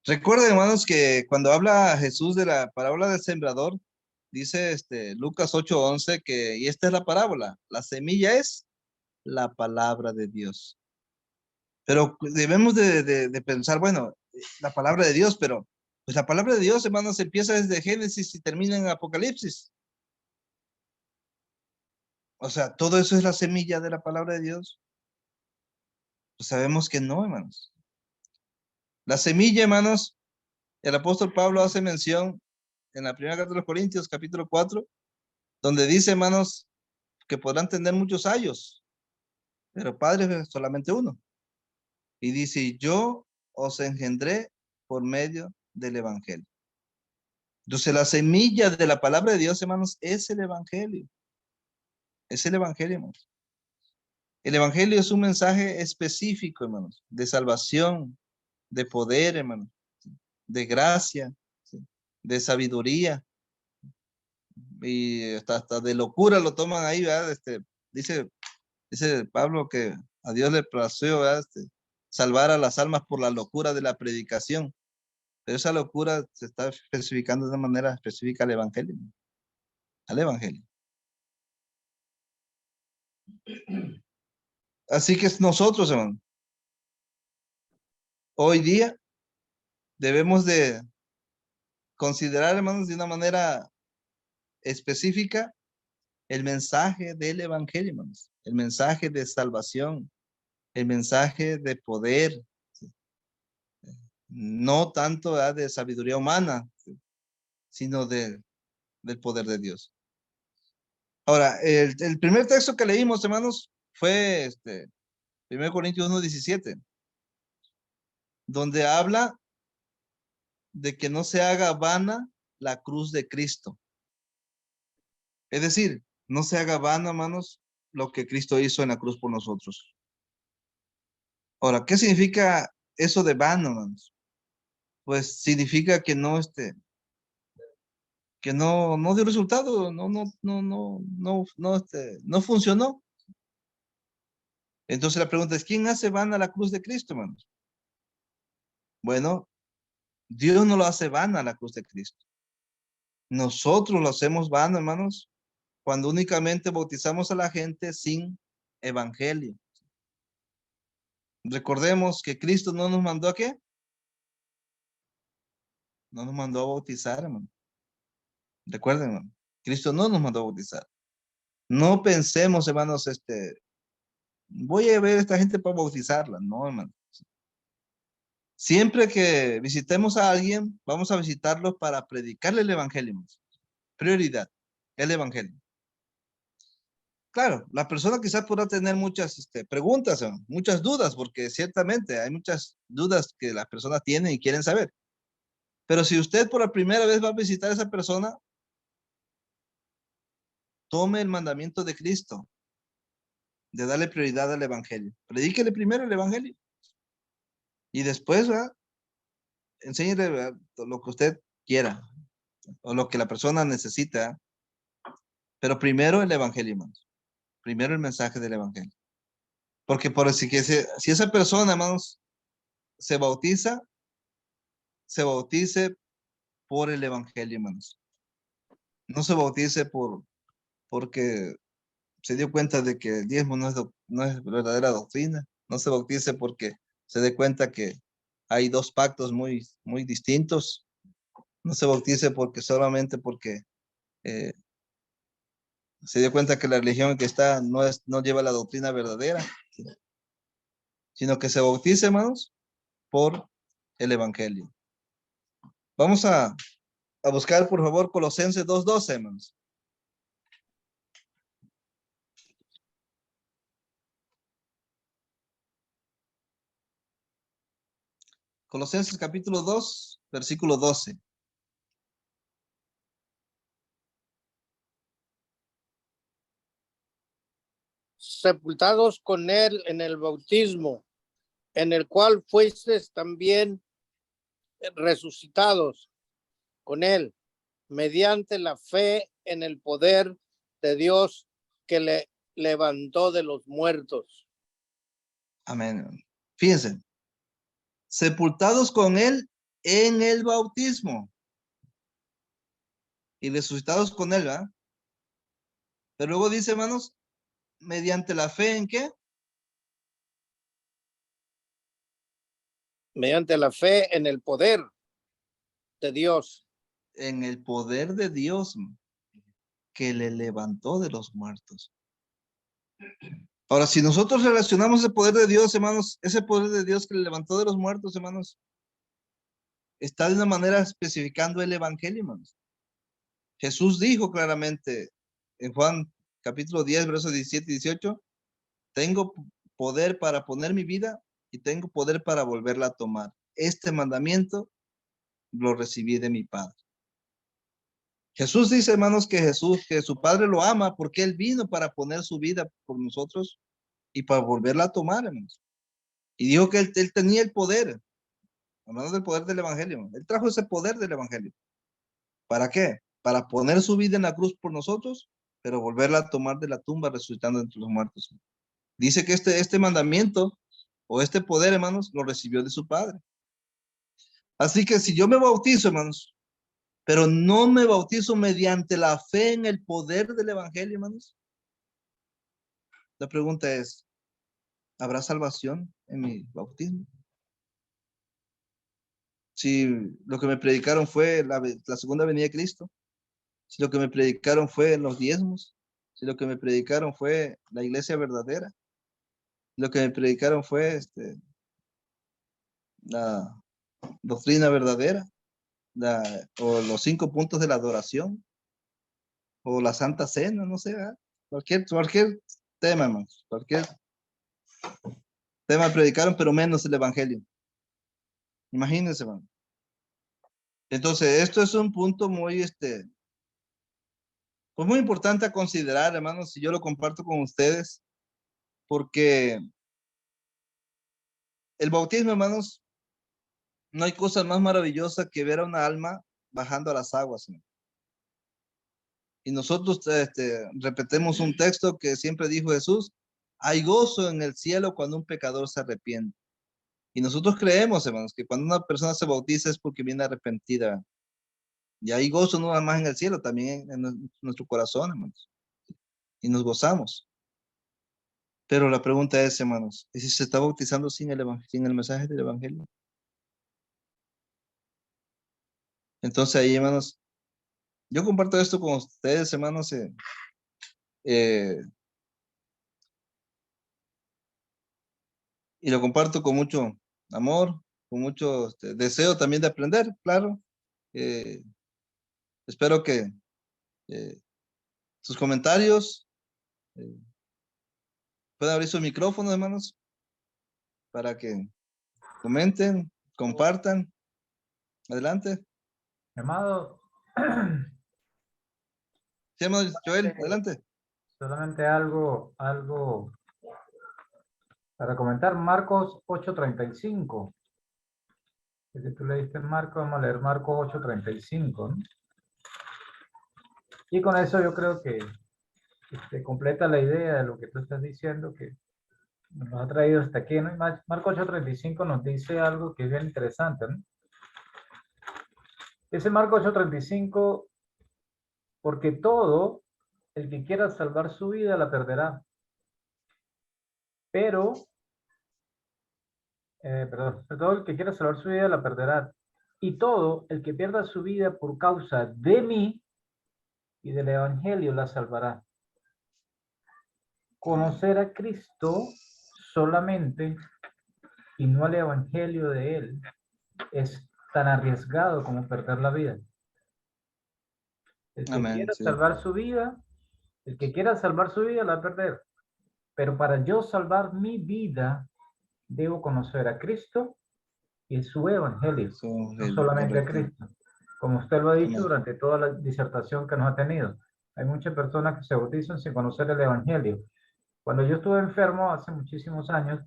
Recuerden, hermanos, que cuando habla Jesús de la parábola del sembrador, dice Lucas 8:11 que, y esta es la parábola, la semilla es la palabra de Dios. Pero debemos de pensar, bueno, la palabra de Dios, pero pues la palabra de Dios, hermanos, empieza desde Génesis y termina en Apocalipsis. O sea, todo eso es la semilla de la palabra de Dios. Pues sabemos que no, hermanos. La semilla, hermanos, el apóstol Pablo hace mención en la primera carta de los Corintios, capítulo 4, donde dice, hermanos, que podrán tener muchos años, pero padre es solamente uno. Y dice, yo os engendré por medio del evangelio. Entonces, la semilla de la palabra de Dios, hermanos, es el evangelio. Es el evangelio, hermanos. El evangelio es un mensaje específico, hermanos, de salvación, de poder, hermanos, de gracia, ¿sí? De sabiduría y hasta de locura lo toman ahí, ¿verdad? Dice, dice Pablo que a Dios le plació, ¿verdad? Salvar a las almas por la locura de la predicación. Pero esa locura se está especificando de una manera específica al evangelio, ¿no? Al evangelio. Así que nosotros, hermano, hoy día debemos de considerar, hermanos, de una manera específica el mensaje del evangelio, hermanos, el mensaje de salvación, el mensaje de poder, ¿sí? No tanto, ¿verdad?, de sabiduría humana, ¿sí?, sino del poder de Dios. Ahora, el primer texto que leímos, hermanos, fue 1 Corintios 1:17, donde habla de que no se haga vana la cruz de Cristo. Es decir, no se haga vana, hermanos, lo que Cristo hizo en la cruz por nosotros. Ahora, ¿qué significa eso de vano, hermanos? Pues significa que no dio resultado, no funcionó. Entonces la pregunta es, ¿quién hace vana la cruz de Cristo, hermanos? Bueno, Dios no lo hace vana la cruz de Cristo. Nosotros lo hacemos vano, hermanos, cuando únicamente bautizamos a la gente sin evangelio. Recordemos que Cristo no nos mandó ¿a qué? No nos mandó a bautizar, hermano. Recuerden, hermano, Cristo no nos mandó a bautizar. No pensemos, hermanos, voy a ver a esta gente para bautizarla. No, hermano. Siempre que visitemos a alguien, vamos a visitarlo para predicarle el evangelio, hermanos. Prioridad, el evangelio. Claro, la persona quizás podrá tener muchas preguntas, muchas dudas, porque ciertamente hay muchas dudas que las personas tienen y quieren saber. Pero si usted por la primera vez va a visitar a esa persona, tome el mandamiento de Cristo, de darle prioridad al evangelio. Predíquele primero el evangelio. Y después, ¿verdad? Enséñele, ¿verdad?, lo que usted quiera, o lo que la persona necesita. Pero primero el evangelio, hermanos. Primero el mensaje del evangelio. Porque por si, si esa persona, hermanos, se bautiza, se bautice por el evangelio, hermanos. No se bautice porque se dio cuenta de que el diezmo no es verdadera doctrina. No se bautice porque se dé cuenta que hay dos pactos muy, muy distintos. No se bautice solamente porque se dio cuenta que la religión en que está no lleva la doctrina verdadera, sino que se bautice, hermanos, por el evangelio. Vamos a buscar, por favor, Colosenses 2:12, hermanos. Colosenses capítulo 2, versículo 12. Sepultados con él en el bautismo, en el cual fuisteis también resucitados con él, mediante la fe en el poder de Dios que le levantó de los muertos. Amén. Fíjense, sepultados con él en el bautismo y resucitados con él, ¿verdad? Pero luego dice, hermanos, mediante la fe en qué? Mediante la fe en el poder de Dios. En el poder de Dios que le levantó de los muertos. Ahora, si nosotros relacionamos el poder de Dios, hermanos, ese poder de Dios que le levantó de los muertos, hermanos, está de una manera especificando el evangelio, hermanos. Jesús dijo claramente en Juan capítulo 10, versos 17 y 18, tengo poder para poner mi vida y tengo poder para volverla a tomar. Este mandamiento lo recibí de mi Padre. Jesús dice, hermanos, que su Padre lo ama porque Él vino para poner su vida por nosotros y para volverla a tomar, hermanos. Y dijo que él tenía el poder, hablando del poder del evangelio. Él trajo ese poder del evangelio. ¿Para qué? Para poner su vida en la cruz por nosotros, pero volverla a tomar de la tumba resucitando entre los muertos. Dice que este mandamiento o este poder, hermanos, lo recibió de su Padre. Así que si yo me bautizo, hermanos, pero no me bautizo mediante la fe en el poder del evangelio, hermanos, la pregunta es, ¿habrá salvación en mi bautismo? Si lo que me predicaron fue la segunda venida de Cristo, si lo que me predicaron fue los diezmos, si lo que me predicaron fue la iglesia verdadera, lo que me predicaron fue la doctrina verdadera, o los 5 puntos de la adoración, o la Santa Cena, no sé, ¿verdad? Cualquier tema, hermanos, cualquier tema predicaron, pero menos el evangelio. Imagínense, hermano. Entonces, esto es un punto muy, pues muy importante a considerar, hermanos, si yo lo comparto con ustedes, porque el bautismo, hermanos, no hay cosa más maravillosa que ver a una alma bajando a las aguas, ¿no? Y nosotros repetimos un texto que siempre dijo Jesús, hay gozo en el cielo cuando un pecador se arrepiente. Y nosotros creemos, hermanos, que cuando una persona se bautiza es porque viene arrepentida. Y hay gozo no nada más en el cielo, también en nuestro corazón, hermanos. Y nos gozamos. Pero la pregunta es, hermanos, ¿y si se está bautizando sin el mensaje del evangelio? Entonces ahí, hermanos, yo comparto esto con ustedes, hermanos, y lo comparto con mucho amor, mucho deseo también de aprender, claro. Espero que sus comentarios puedan abrir su micrófono, hermanos, para que comenten, compartan. Adelante. Amado, Sí, hermano Joel, adelante. solamente algo para comentar. Marcos 8:35. Si tú leíste Marcos, vamos a leer Marcos 8:35, ¿no? Y con eso yo creo que completa la idea de lo que tú estás diciendo, que nos ha traído hasta aquí, ¿no? Marcos 8:35 nos dice algo que es bien interesante, ¿no? Dice Marcos 8:35, porque todo el que quiera salvar su vida la perderá. Pero, todo el que quiera salvar su vida la perderá. Y todo el que pierda su vida por causa de mí y del evangelio la salvará. Conocer a Cristo solamente y no al evangelio de él es tan arriesgado como perder la vida. El que Amén, quiera sí. salvar su vida, el que quiera salvar su vida la va a perder. Pero para yo salvar mi vida, debo conocer a Cristo y su evangelio, no solamente a Cristo. Como usted lo ha dicho durante toda la disertación que nos ha tenido. Hay muchas personas que se bautizan sin conocer el evangelio. Cuando yo estuve enfermo hace muchísimos años,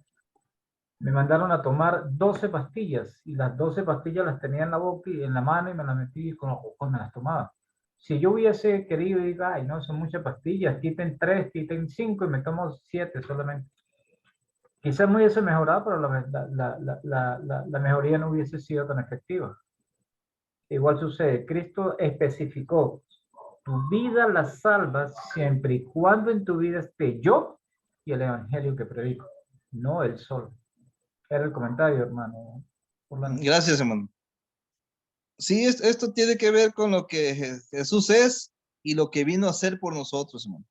me mandaron a tomar 12 pastillas y las 12 pastillas las tenía en la boca y en la mano y me las metí cuando me las tomaba. Si yo hubiese querido decir, ay, no, son muchas pastillas, quiten 3, quiten 5 y me tomo 7 solamente. Quizás me hubiese mejorado, pero la mejoría no hubiese sido tan efectiva. Igual sucede, Cristo especificó, tu vida la salvas siempre y cuando en tu vida esté yo y el evangelio que predico, no él solo. Era el comentario, hermano. Gracias, hermano. Sí, esto tiene que ver con lo que Jesús es y lo que vino a hacer por nosotros, hermano.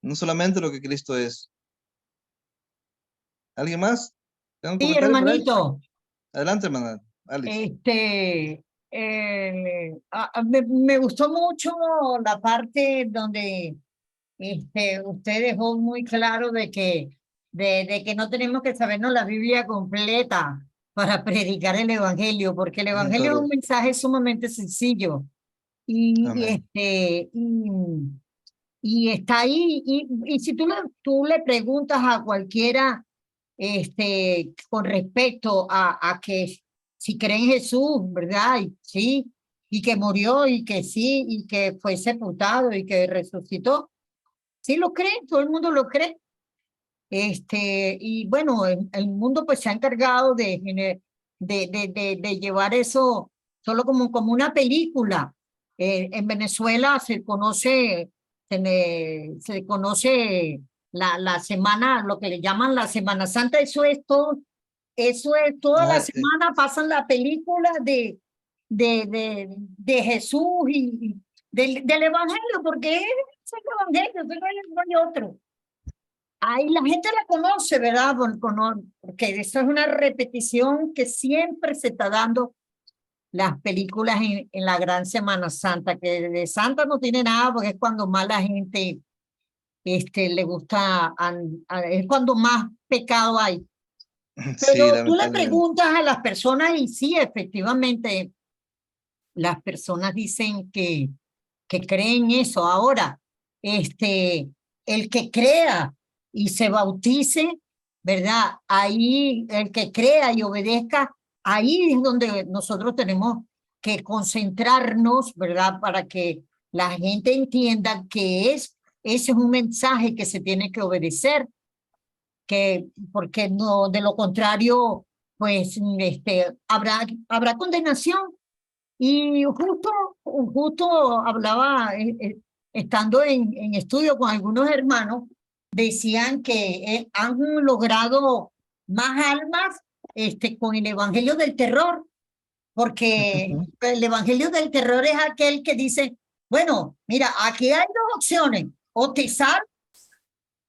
No solamente lo que Cristo es. ¿Alguien más? ¿Tiene un Sí, comentario por ahí? hermanito, Adelante, hermana Alice. me gustó mucho la parte donde usted dejó muy claro de que no tenemos que sabernos la Biblia completa para predicar el Evangelio, porque el Evangelio es un Correcto. mensaje sumamente sencillo y, Amén. y está ahí, y si tú le preguntas a cualquiera con respecto a que si cree en Jesús, ¿verdad? Y, sí, y que murió y que sí, y que fue sepultado y que resucitó. Sí lo creen, todo el mundo lo cree. Y bueno, el mundo pues se ha encargado de llevar eso solo como una película. En Venezuela se conoce la semana, lo que le llaman la Semana Santa, eso es toda la semana pasan la película de Jesús y del Evangelio, porque es el Evangelio, no hay otro. Ahí la gente la conoce, ¿verdad? Porque eso es una repetición que siempre se está dando las películas en la Gran Semana Santa, que de Santa no tiene nada, porque es cuando más la gente le gusta, es cuando más pecado hay. Sí, Pero tú le lamentablemente. preguntas a las personas y sí, efectivamente, las personas dicen que creen eso. Ahora, el que crea y se bautice, ¿verdad? Ahí, el que crea y obedezca, ahí es donde nosotros tenemos que concentrarnos, ¿verdad? Para que la gente entienda que ese es un mensaje que se tiene que obedecer, porque no, de lo contrario, pues habrá condenación. Y justo hablaba, estando en estudio con algunos hermanos, decían que han logrado más almas con el evangelio del terror, porque el evangelio del terror es aquel que dice, bueno, mira, aquí hay dos opciones, o te salvas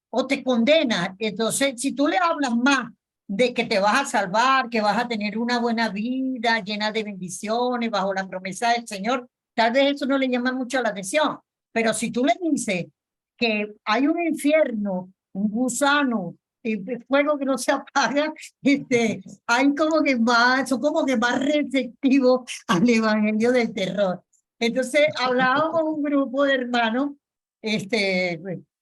o te condenas. Entonces, si tú le hablas más de que te vas a salvar, que vas a tener una buena vida llena de bendiciones bajo la promesa del Señor, tal vez eso no le llama mucho la atención. Pero si tú le dices que hay un infierno, un gusano, fuego que no se apaga, hay como que más, son como que más receptivos al evangelio del terror. Entonces, hablaba con un grupo de hermanos,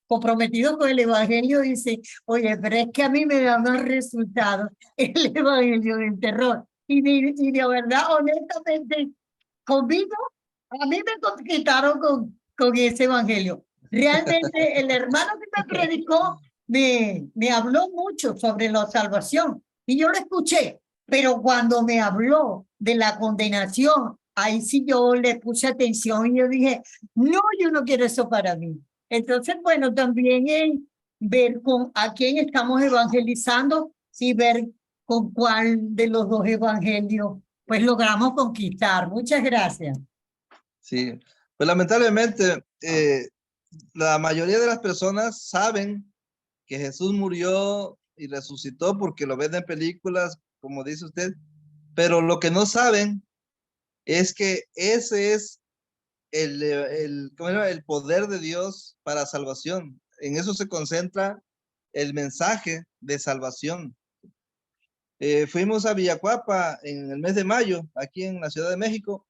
comprometidos con el evangelio, dice, oye, pero es que a mí me da más resultados el evangelio del terror. Y de verdad, honestamente, conmigo, a mí me conquistaron con ese evangelio. Realmente el hermano que me predicó me habló mucho sobre la salvación y yo lo escuché, pero cuando me habló de la condenación, ahí sí yo le puse atención y yo dije, no, yo no quiero eso para mí. Entonces, bueno, también es ver a quién estamos evangelizando y ver con cuál de los dos evangelios pues logramos conquistar. Muchas gracias. Sí, pues lamentablemente la mayoría de las personas saben que Jesús murió y resucitó porque lo ven en películas, como dice usted, pero lo que no saben es que ese es ¿cómo se llama? El poder de Dios para salvación. En eso se concentra el mensaje de salvación. Fuimos a Villacuapa en el mes de mayo, aquí en la Ciudad de México,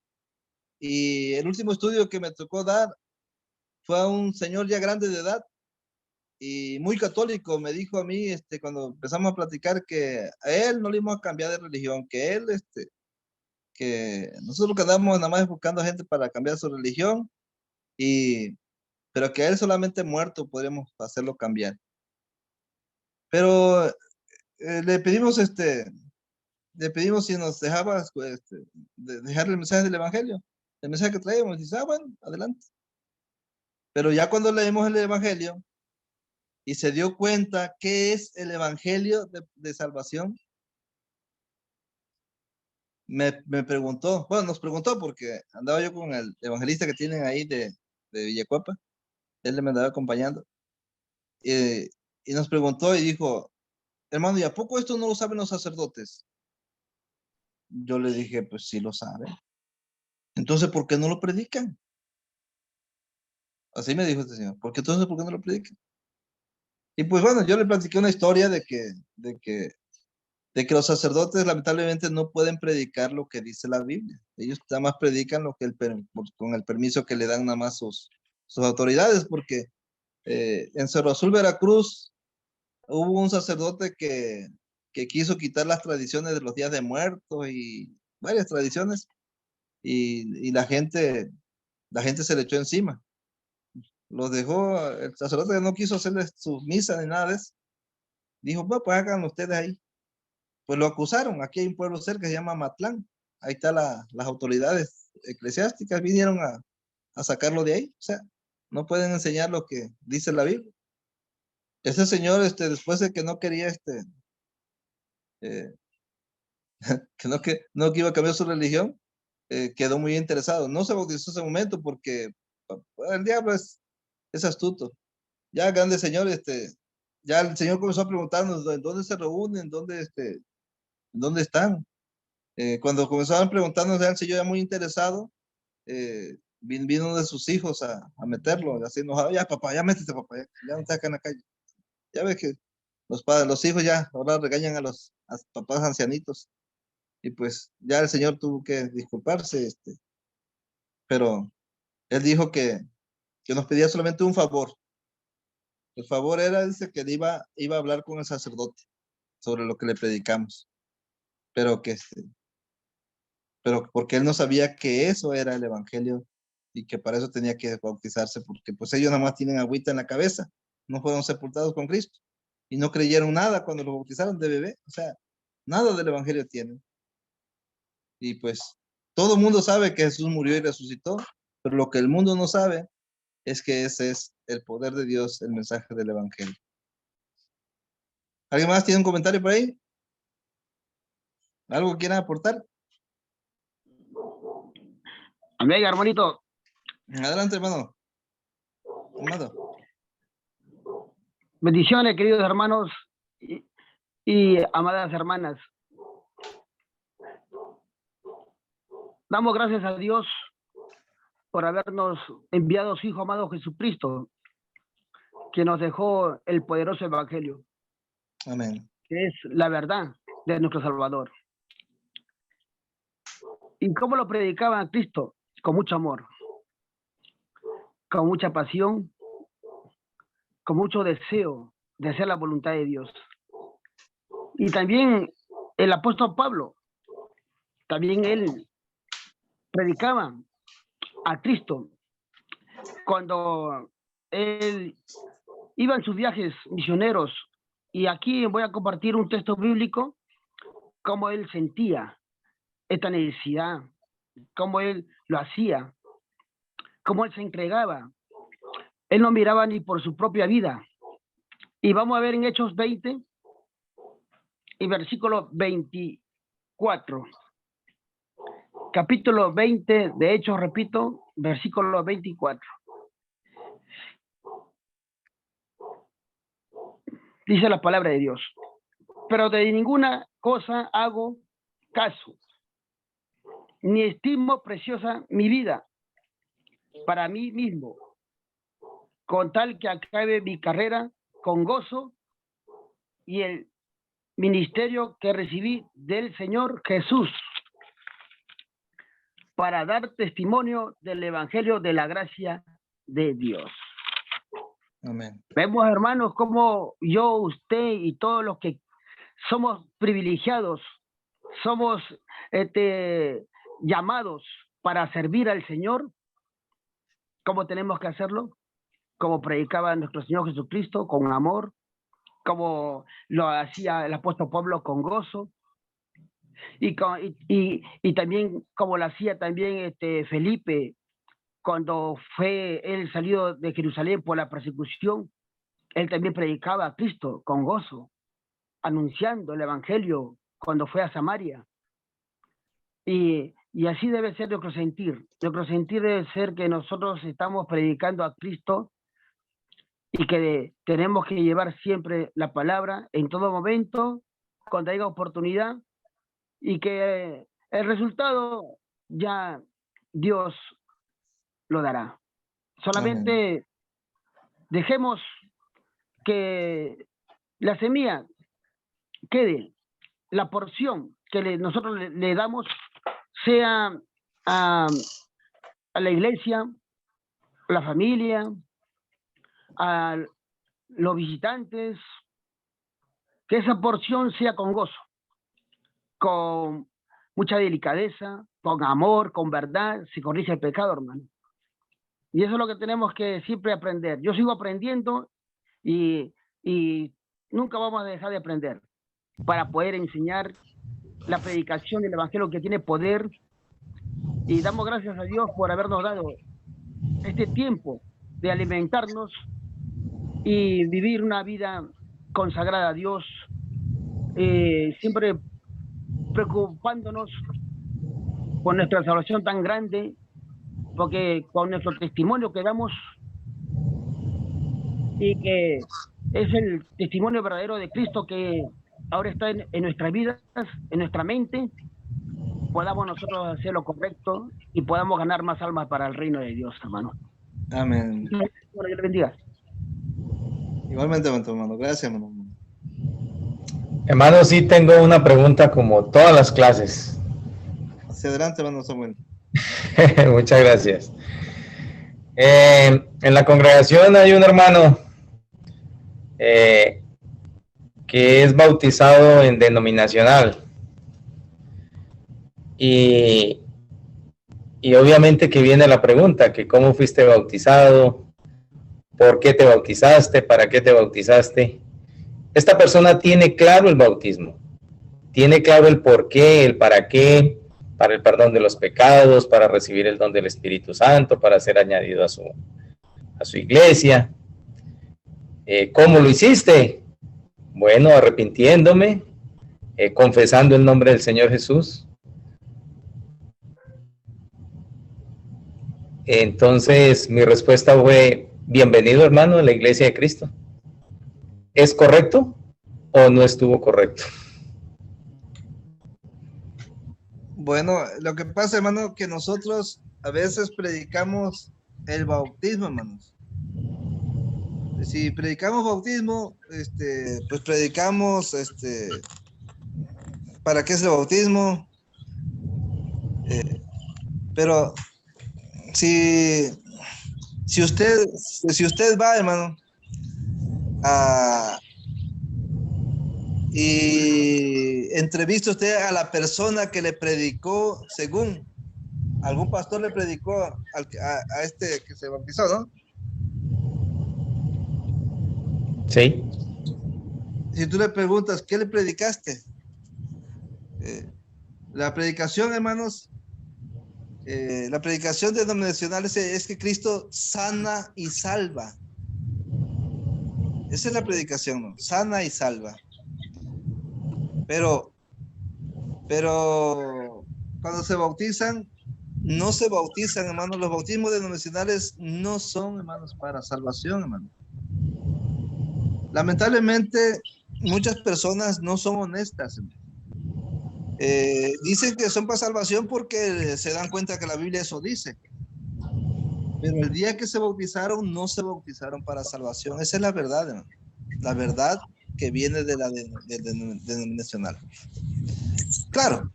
y el último estudio que me tocó dar fue a un señor ya grande de edad y muy católico. Me dijo a mí, cuando empezamos a platicar, que a él no le íbamos a cambiar de religión, que él, que nosotros lo que andamos nada más es buscando gente para cambiar su religión, pero que a él solamente muerto podríamos hacerlo cambiar. Pero le pedimos, si nos dejaba dejar el mensaje del evangelio, el mensaje que traemos. Dice, bueno, adelante. Pero ya cuando leemos el evangelio y se dio cuenta qué es el evangelio de salvación, me preguntó, bueno, nos preguntó porque andaba yo con el evangelista que tienen ahí de Villacuapa, él me andaba acompañando, y nos preguntó y dijo, hermano, ¿y a poco esto no lo saben los sacerdotes? Yo le dije, pues sí lo saben. Entonces, ¿por qué no lo predican? Así me dijo este señor, ¿por qué no lo predican? Y pues bueno, yo le platiqué una historia de que los sacerdotes lamentablemente no pueden predicar lo que dice la Biblia. Ellos nada más predican lo que con el permiso que le dan nada más sus autoridades, porque en Cerro Azul, Veracruz, hubo un sacerdote que quiso quitar las tradiciones de los días de muertos y varias tradiciones, y la gente se le echó encima. Los dejó, el sacerdote no quiso hacerles sus misas ni nada de eso. Dijo, pues hagan ustedes ahí. Pues lo acusaron. Aquí hay un pueblo cerca que se llama Matlán. Ahí están las autoridades eclesiásticas, vinieron a sacarlo de ahí. O sea, no pueden enseñar lo que dice la Biblia. Ese señor, después de que no quería, que no iba a cambiar su religión, quedó muy interesado. No se bautizó en ese momento porque el diablo es astuto. Ya grande señor, ya el señor comenzó a preguntarnos en dónde se reúnen, dónde están. Cuando comenzaban a preguntarnos, ya el señor ya muy interesado, vino uno de sus hijos a meterlo, así enojado, ya papá, ya métete papá, ya no estás acá en la calle. Ya ves que los hijos ya ahora regañan a los papás ancianitos, y pues ya el señor tuvo que disculparse, pero él dijo que nos pedía solamente un favor. El favor era, dice, que iba a hablar con el sacerdote sobre lo que le predicamos, pero porque él no sabía que eso era el evangelio y que para eso tenía que bautizarse, porque pues ellos nada más tienen agüita en la cabeza, no fueron sepultados con Cristo y no creyeron nada cuando lo bautizaron de bebé, o sea, nada del evangelio tienen. Y pues todo el mundo sabe que Jesús murió y resucitó, pero lo que el mundo no sabe es que ese es el poder de Dios, el mensaje del evangelio. ¿Alguien más tiene un comentario por ahí? ¿Algo que quieran aportar? Amén, hermanito. Adelante, hermano. Bendiciones, queridos hermanos. y amadas hermanas, damos gracias a Dios por habernos enviado a su Hijo amado Jesucristo, que nos dejó el poderoso Evangelio. Amén. Que es la verdad de nuestro Salvador. ¿Y cómo lo predicaba Cristo? Con mucho amor, con mucha pasión, con mucho deseo de hacer la voluntad de Dios. Y también el apóstol Pablo, también él predicaba a Cristo cuando él iba en sus viajes misioneros. Y aquí voy a compartir un texto bíblico, cómo él sentía esta necesidad, cómo él lo hacía, cómo él se entregaba. Él no miraba ni por su propia vida. Y vamos a ver en Hechos 20 y versículo 24. Capítulo 20 de Hechos, repito, versículo 24. Dice la palabra de Dios: pero de ninguna cosa hago caso, ni estimo preciosa mi vida para mí mismo, con tal que acabe mi carrera con gozo y el ministerio que recibí del Señor Jesús, para dar testimonio del Evangelio de la gracia de Dios. Amén. Vemos, hermanos, como yo, usted y todos los que somos privilegiados, somos llamados para servir al Señor. ¿Cómo tenemos que hacerlo? Como predicaba nuestro Señor Jesucristo, con amor, como lo hacía el apóstol Pablo, con gozo, y también como lo hacía también Felipe, cuando fue él salido de Jerusalén por la persecución. Él también predicaba a Cristo con gozo, anunciando el Evangelio cuando fue a Samaria. Y así debe ser nuestro sentir. Nuestro sentir debe ser que nosotros estamos predicando a Cristo y que tenemos que llevar siempre la palabra en todo momento, cuando haya oportunidad, y que el resultado ya Dios lo dará. Solamente dejemos que la semilla quede, la porción que nosotros le damos sea a la iglesia, a la familia, a los visitantes, que esa porción sea con gozo, con mucha delicadeza, con amor, con verdad, se corrige el pecado, hermano. Y eso es lo que tenemos que siempre aprender. Yo sigo aprendiendo y nunca vamos a dejar de aprender para poder enseñar la predicación del Evangelio, que tiene poder. Y damos gracias a Dios por habernos dado este tiempo de alimentarnos y vivir una vida consagrada a Dios, siempre preocupándonos por nuestra salvación tan grande, porque con nuestro testimonio que damos, y que es el testimonio verdadero de Cristo que ahora está en nuestras vidas, en nuestra mente, podamos nosotros hacer lo correcto y podamos ganar más almas para el reino de Dios, hermano. Amén. Bueno, Dios le bendiga. Igualmente, hermano. Gracias, hermano. Hermano, sí tengo una pregunta como todas las clases. Hacia adelante, hermano Samuel. Muchas gracias. En la congregación hay un hermano que es bautizado en denominacional. Y obviamente que viene la pregunta, que cómo fuiste bautizado, por qué te bautizaste, para qué te bautizaste. Esta persona tiene claro el bautismo, tiene claro el por qué, el para qué, para el perdón de los pecados, para recibir el don del Espíritu Santo, para ser añadido a su iglesia. ¿Cómo lo hiciste? Bueno, arrepintiéndome, confesando el nombre del Señor Jesús. Entonces mi respuesta fue: bienvenido, hermano, a la iglesia de Cristo. ¿Es correcto? o no estuvo correcto? Bueno, lo que pasa, hermano, que nosotros a veces predicamos el bautismo, hermanos. Si predicamos bautismo, pues predicamos, ¿para qué es el bautismo? Pero si, si usted va, hermano, y entrevista usted a la persona que le predicó, según algún pastor le predicó a este que se bautizó, ¿no? Sí. Si tú le preguntas, ¿qué le predicaste? La predicación, hermanos, la predicación denominacional es que Cristo sana y salva. Esa es la predicación, ¿no? Sana y salva. Pero cuando se bautizan, no se bautizan, hermanos. Los bautismos denominacionales no son, hermanos, para salvación, hermanos. Lamentablemente, muchas personas no son honestas. Dicen que son para salvación porque se dan cuenta que la Biblia eso dice. Pero el día que se bautizaron, no se bautizaron para salvación. Esa es la verdad, hermano. La verdad que viene de la denominacional. Claro,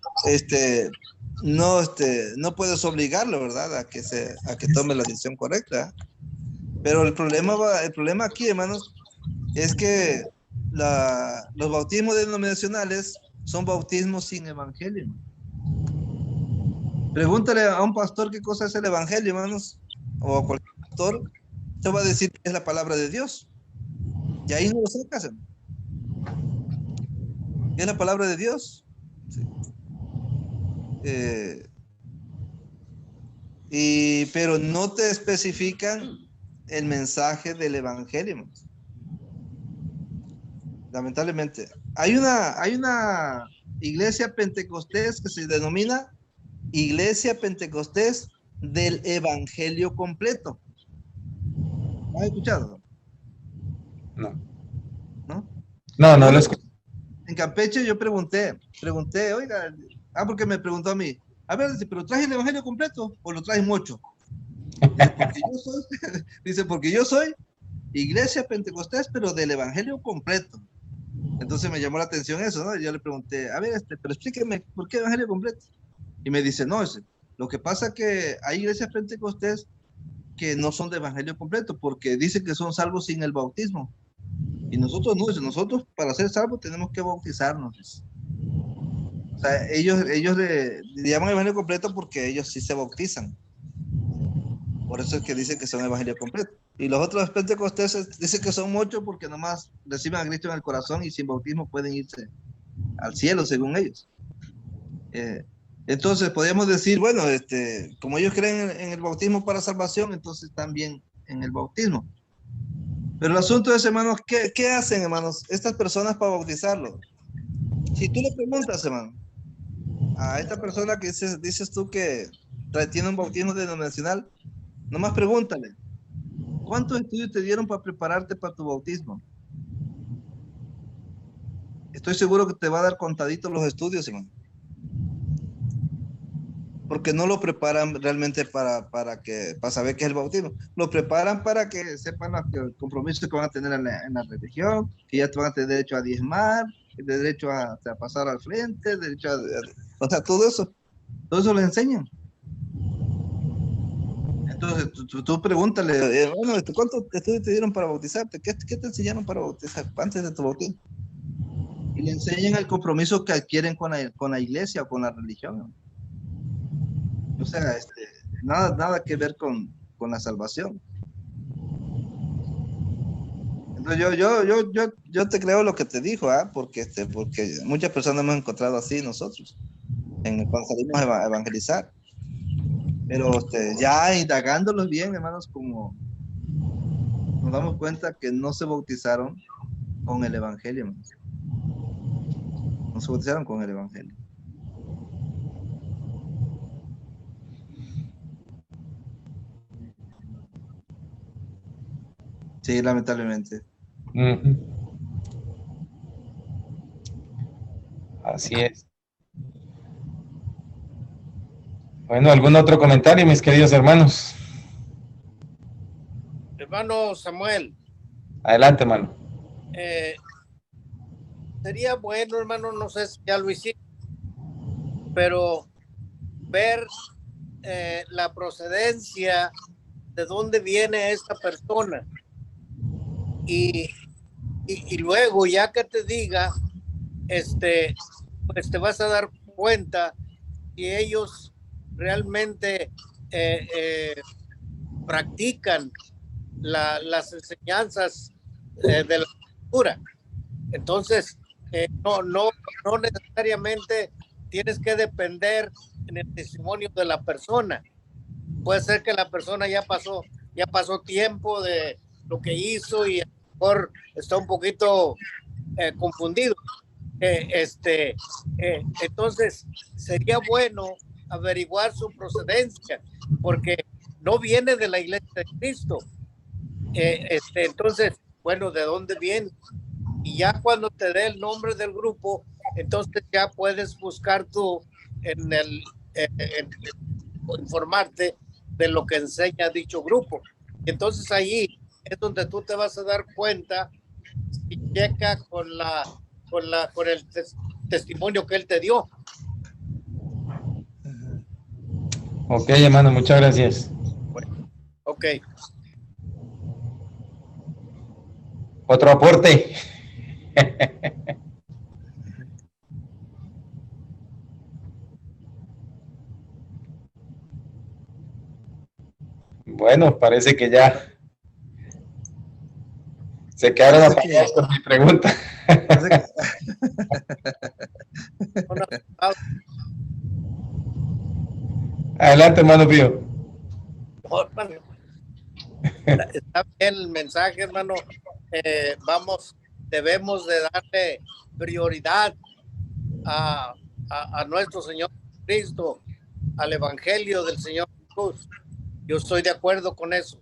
no puedes obligarlo, ¿verdad? A que tome la decisión correcta. Pero el problema aquí, hermanos, es que los bautismos denominacionales son bautismos sin evangelio. Pregúntale a un pastor qué cosa es el evangelio, hermanos, o a cualquier pastor, te va a decir que es la palabra de Dios. Y ahí no lo sacas, hermano. Es la palabra de Dios. Sí. Pero no te especifican el mensaje del evangelio, hermanos. Lamentablemente. Hay una iglesia pentecostés que se denomina Iglesia Pentecostés del Evangelio Completo. ¿Has escuchado? No. ¿No? No lo escuché. En Campeche yo pregunté, oiga, porque me preguntó a mí, a ver, pero ¿traje el Evangelio completo o lo traes mucho? Dice, porque yo soy Iglesia Pentecostés, pero del Evangelio completo. Entonces me llamó la atención eso, ¿no? Y yo le pregunté, a ver, pero explíqueme, ¿por qué Evangelio completo? Y me dice, no, lo que pasa es que hay iglesias pentecostés que no son de Evangelio completo, porque dicen que son salvos sin el bautismo. Y nosotros no, nosotros para ser salvos tenemos que bautizarnos. O sea, ellos le llaman Evangelio completo porque ellos sí se bautizan. Por eso es que dicen que son Evangelio completo. Y los otros pentecostés dicen que son muchos porque nomás reciben a Cristo en el corazón y sin bautismo pueden irse al cielo, según ellos. Entonces podríamos decir, bueno, como ellos creen en el bautismo para salvación, entonces también en el bautismo. Pero el asunto es, hermanos, ¿qué hacen, hermanos, estas personas para bautizarlo? Si tú le preguntas, hermano, a esta persona que dices tú que tiene un bautismo denominacional, nomás pregúntale, ¿cuántos estudios te dieron para prepararte para tu bautismo? Estoy seguro que te va a dar contaditos los estudios, hermano. Porque no lo preparan realmente para saber qué es el bautismo. Lo preparan para que sepan el compromiso que van a tener en la religión, que ya te van a tener derecho a diezmar, derecho a pasar al frente, derecho o sea, todo eso les enseñan. Entonces, tú pregúntale, bueno, ¿cuántos estudios te dieron para bautizarte? ¿Qué te enseñaron para bautizar antes de tu bautismo? Y le enseñan el compromiso que adquieren con la iglesia o con la religión. O sea, nada que ver con la salvación. Entonces yo te creo lo que te dijo, porque muchas personas hemos encontrado así nosotros, cuando salimos a evangelizar. Pero ya indagándolos bien, hermanos, como nos damos cuenta que no se bautizaron con el evangelio, hermanos. No se bautizaron con el evangelio. Sí, lamentablemente. Así es. Bueno, ¿algún otro comentario, mis queridos hermanos? Hermano Samuel, Adelante, hermano. sería bueno, hermano, no sé si ya lo hiciste, pero ver la procedencia de dónde viene esta persona y luego ya que te diga, pues te vas a dar cuenta si ellos realmente practican las enseñanzas de la cultura. Entonces, no necesariamente tienes que depender en el testimonio de la persona. Puede ser que la persona ya pasó tiempo de lo que hizo y a lo mejor está un poquito confundido. Entonces, sería bueno averiguar su procedencia, porque no viene de la Iglesia de Cristo. Entonces, bueno, ¿de dónde viene? Y ya cuando te dé el nombre del grupo, entonces ya puedes buscar tú informarte de lo que enseña dicho grupo. Entonces ahí es donde tú te vas a dar cuenta si checa con el testimonio que él te dio. Ok, hermano, muchas gracias. Bueno, ok. Otro aporte. Bueno, parece que ya se quedaron apañados con mi pregunta. Adelante, hermano Pío. Está bien el mensaje, hermano. Debemos de darle prioridad a nuestro Señor Cristo, al Evangelio del Señor Jesús. Yo estoy de acuerdo con eso.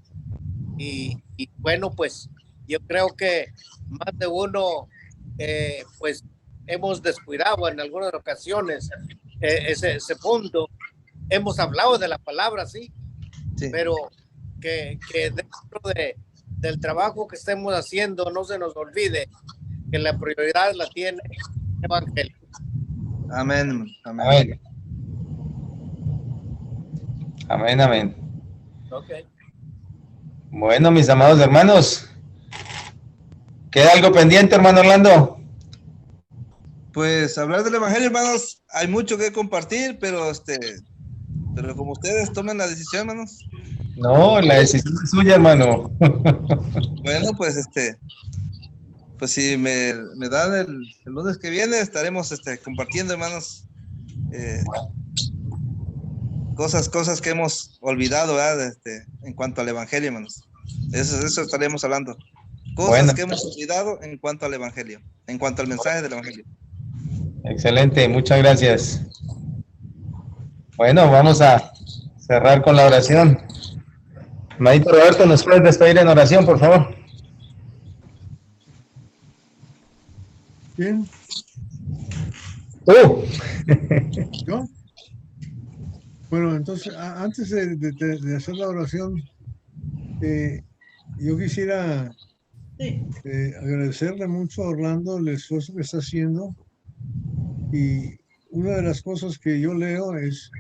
Y bueno, pues yo creo que más de uno, pues hemos descuidado en algunas ocasiones ese punto. Hemos hablado de la palabra, sí. Pero que dentro del trabajo que estemos haciendo no se nos olvide que la prioridad la tiene el Evangelio. Amén. Amén. Amén. Amén, amén. Okay. Bueno, mis amados hermanos, ¿queda algo pendiente, hermano Orlando? Pues hablar del Evangelio, hermanos, hay mucho que compartir, pero como ustedes tomen la decisión, hermanos. No, la decisión es suya, hermano. Bueno, pues pues si me dan el lunes que viene, estaremos compartiendo, hermanos, cosas que hemos olvidado, ¿verdad? En cuanto al Evangelio, hermanos. Eso estaremos hablando. Cosas que hemos olvidado en cuanto al Evangelio, en cuanto al mensaje del Evangelio. Excelente, muchas gracias. Bueno, vamos a cerrar con la oración. Hermanito Roberto, ¿nos puedes despedir en oración, por favor? Bien. ¿Yo? Bueno, entonces, antes de hacer la oración, yo quisiera agradecerle mucho a Orlando el esfuerzo que está haciendo. Y una de las cosas que yo leo es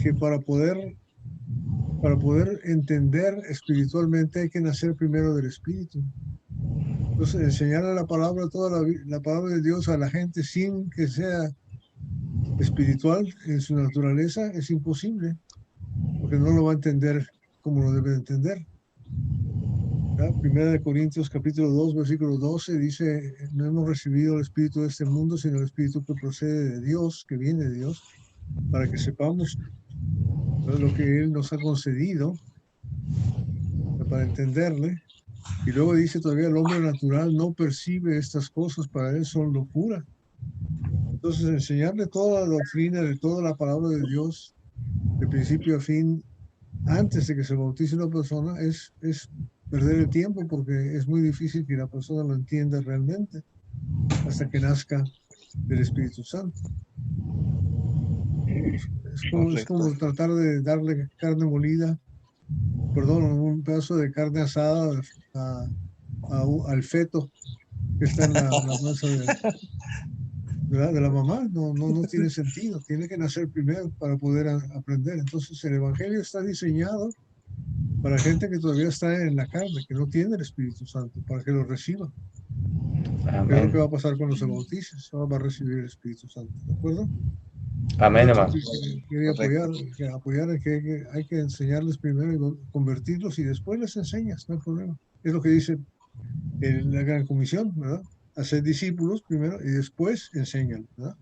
que para poder entender espiritualmente hay que nacer primero del Espíritu. Entonces, enseñarle la palabra, la palabra de Dios a la gente sin que sea espiritual en su naturaleza es imposible, porque no lo va a entender como lo debe entender. Primera de Corintios capítulo 2, versículo 12 dice: no hemos recibido el espíritu de este mundo, sino el espíritu que procede de Dios, que viene de Dios, para que sepamos lo que Él nos ha concedido para entenderle. Y luego dice todavía: el hombre natural no percibe estas cosas, para él son locura. Entonces, enseñarle toda la doctrina de toda la palabra de Dios, de principio a fin, antes de que se bautice una persona, es perder el tiempo, porque es muy difícil que la persona lo entienda realmente hasta que nazca del Espíritu Santo. Es como tratar de darle carne molida, perdón, un pedazo de carne asada al feto que está en la panza de la mamá. No tiene sentido. Tiene que nacer primero para poder aprender. Entonces el Evangelio está diseñado para gente que todavía está en la carne, que no tiene el Espíritu Santo, para que lo reciba. Amén. ¿Qué es lo que va a pasar cuando se bautice? Va a recibir el Espíritu Santo, ¿de acuerdo? Amén, hermano. Quería apoyar en que hay que enseñarles primero y convertirlos y después les enseñas, no hay problema. Es lo que dice la Gran Comisión, ¿verdad? Hacer discípulos primero y después enseñan, ¿verdad?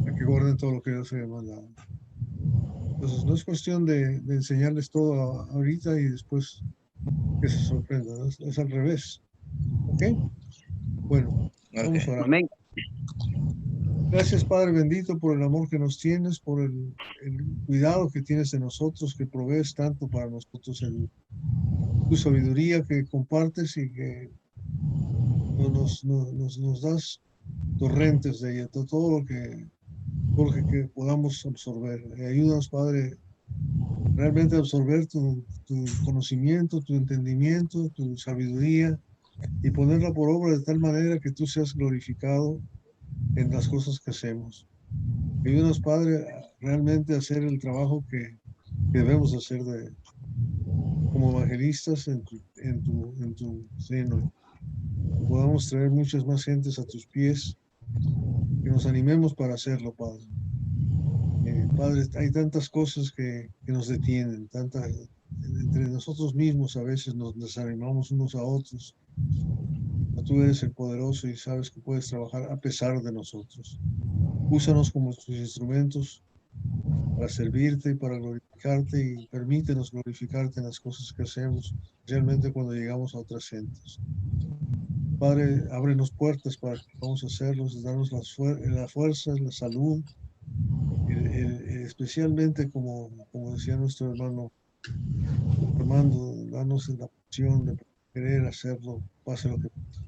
A que guarden todo lo que Dios se ha mandado. Entonces no es cuestión de enseñarles todo ahorita y después que se sorprendan, ¿no? Es al revés. ¿Ok? Bueno, vamos a orar. Amén. Gracias, Padre bendito, por el amor que nos tienes, por el cuidado que tienes de nosotros, que provees tanto para nosotros, tu sabiduría que compartes y que nos das torrentes de ella, todo lo que podamos absorber. Ayúdanos, Padre, realmente a absorber tu conocimiento, tu entendimiento, tu sabiduría y ponerla por obra de tal manera que tú seas glorificado en las cosas que hacemos. Ayúdanos, Padre, realmente a hacer el trabajo que debemos hacer como evangelistas en tu seno. Podamos traer muchas más gentes a tus pies, que nos animemos para hacerlo, Padre. Padre, hay tantas cosas que nos detienen, entre nosotros mismos a veces nos desanimamos unos a otros. Tú eres el poderoso y sabes que puedes trabajar a pesar de nosotros. Úsanos como tus instrumentos para servirte y para glorificarte y permítenos glorificarte en las cosas que hacemos, especialmente cuando llegamos a otras gentes. Padre, ábrenos puertas para que podamos hacerlos, darnos la fuerza, la salud, especialmente como decía nuestro hermano Armando, darnos la opción de querer hacerlo, pase lo que pase.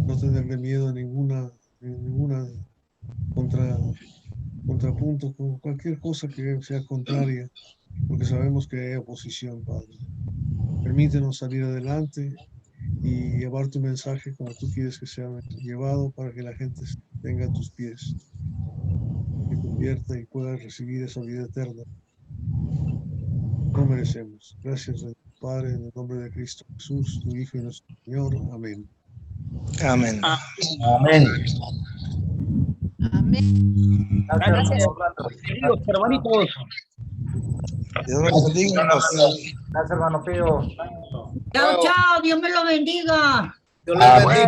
No tenerle miedo a ninguna contrapunto, con cualquier cosa que sea contraria, porque sabemos que hay oposición, Padre. Permítenos salir adelante y llevar tu mensaje como tú quieres que sea llevado para que la gente tenga tus pies, se convierta y pueda recibir esa vida eterna. No merecemos. Gracias, Padre, en el nombre de Cristo Jesús, tu Hijo y nuestro Señor. Amén. Amén. Amén. Amén. Gracias, queridos hermanitos. Dios nos bendiga. Gracias, hermano Pío. Chao, chao. Dios me lo bendiga. Dios les bendiga.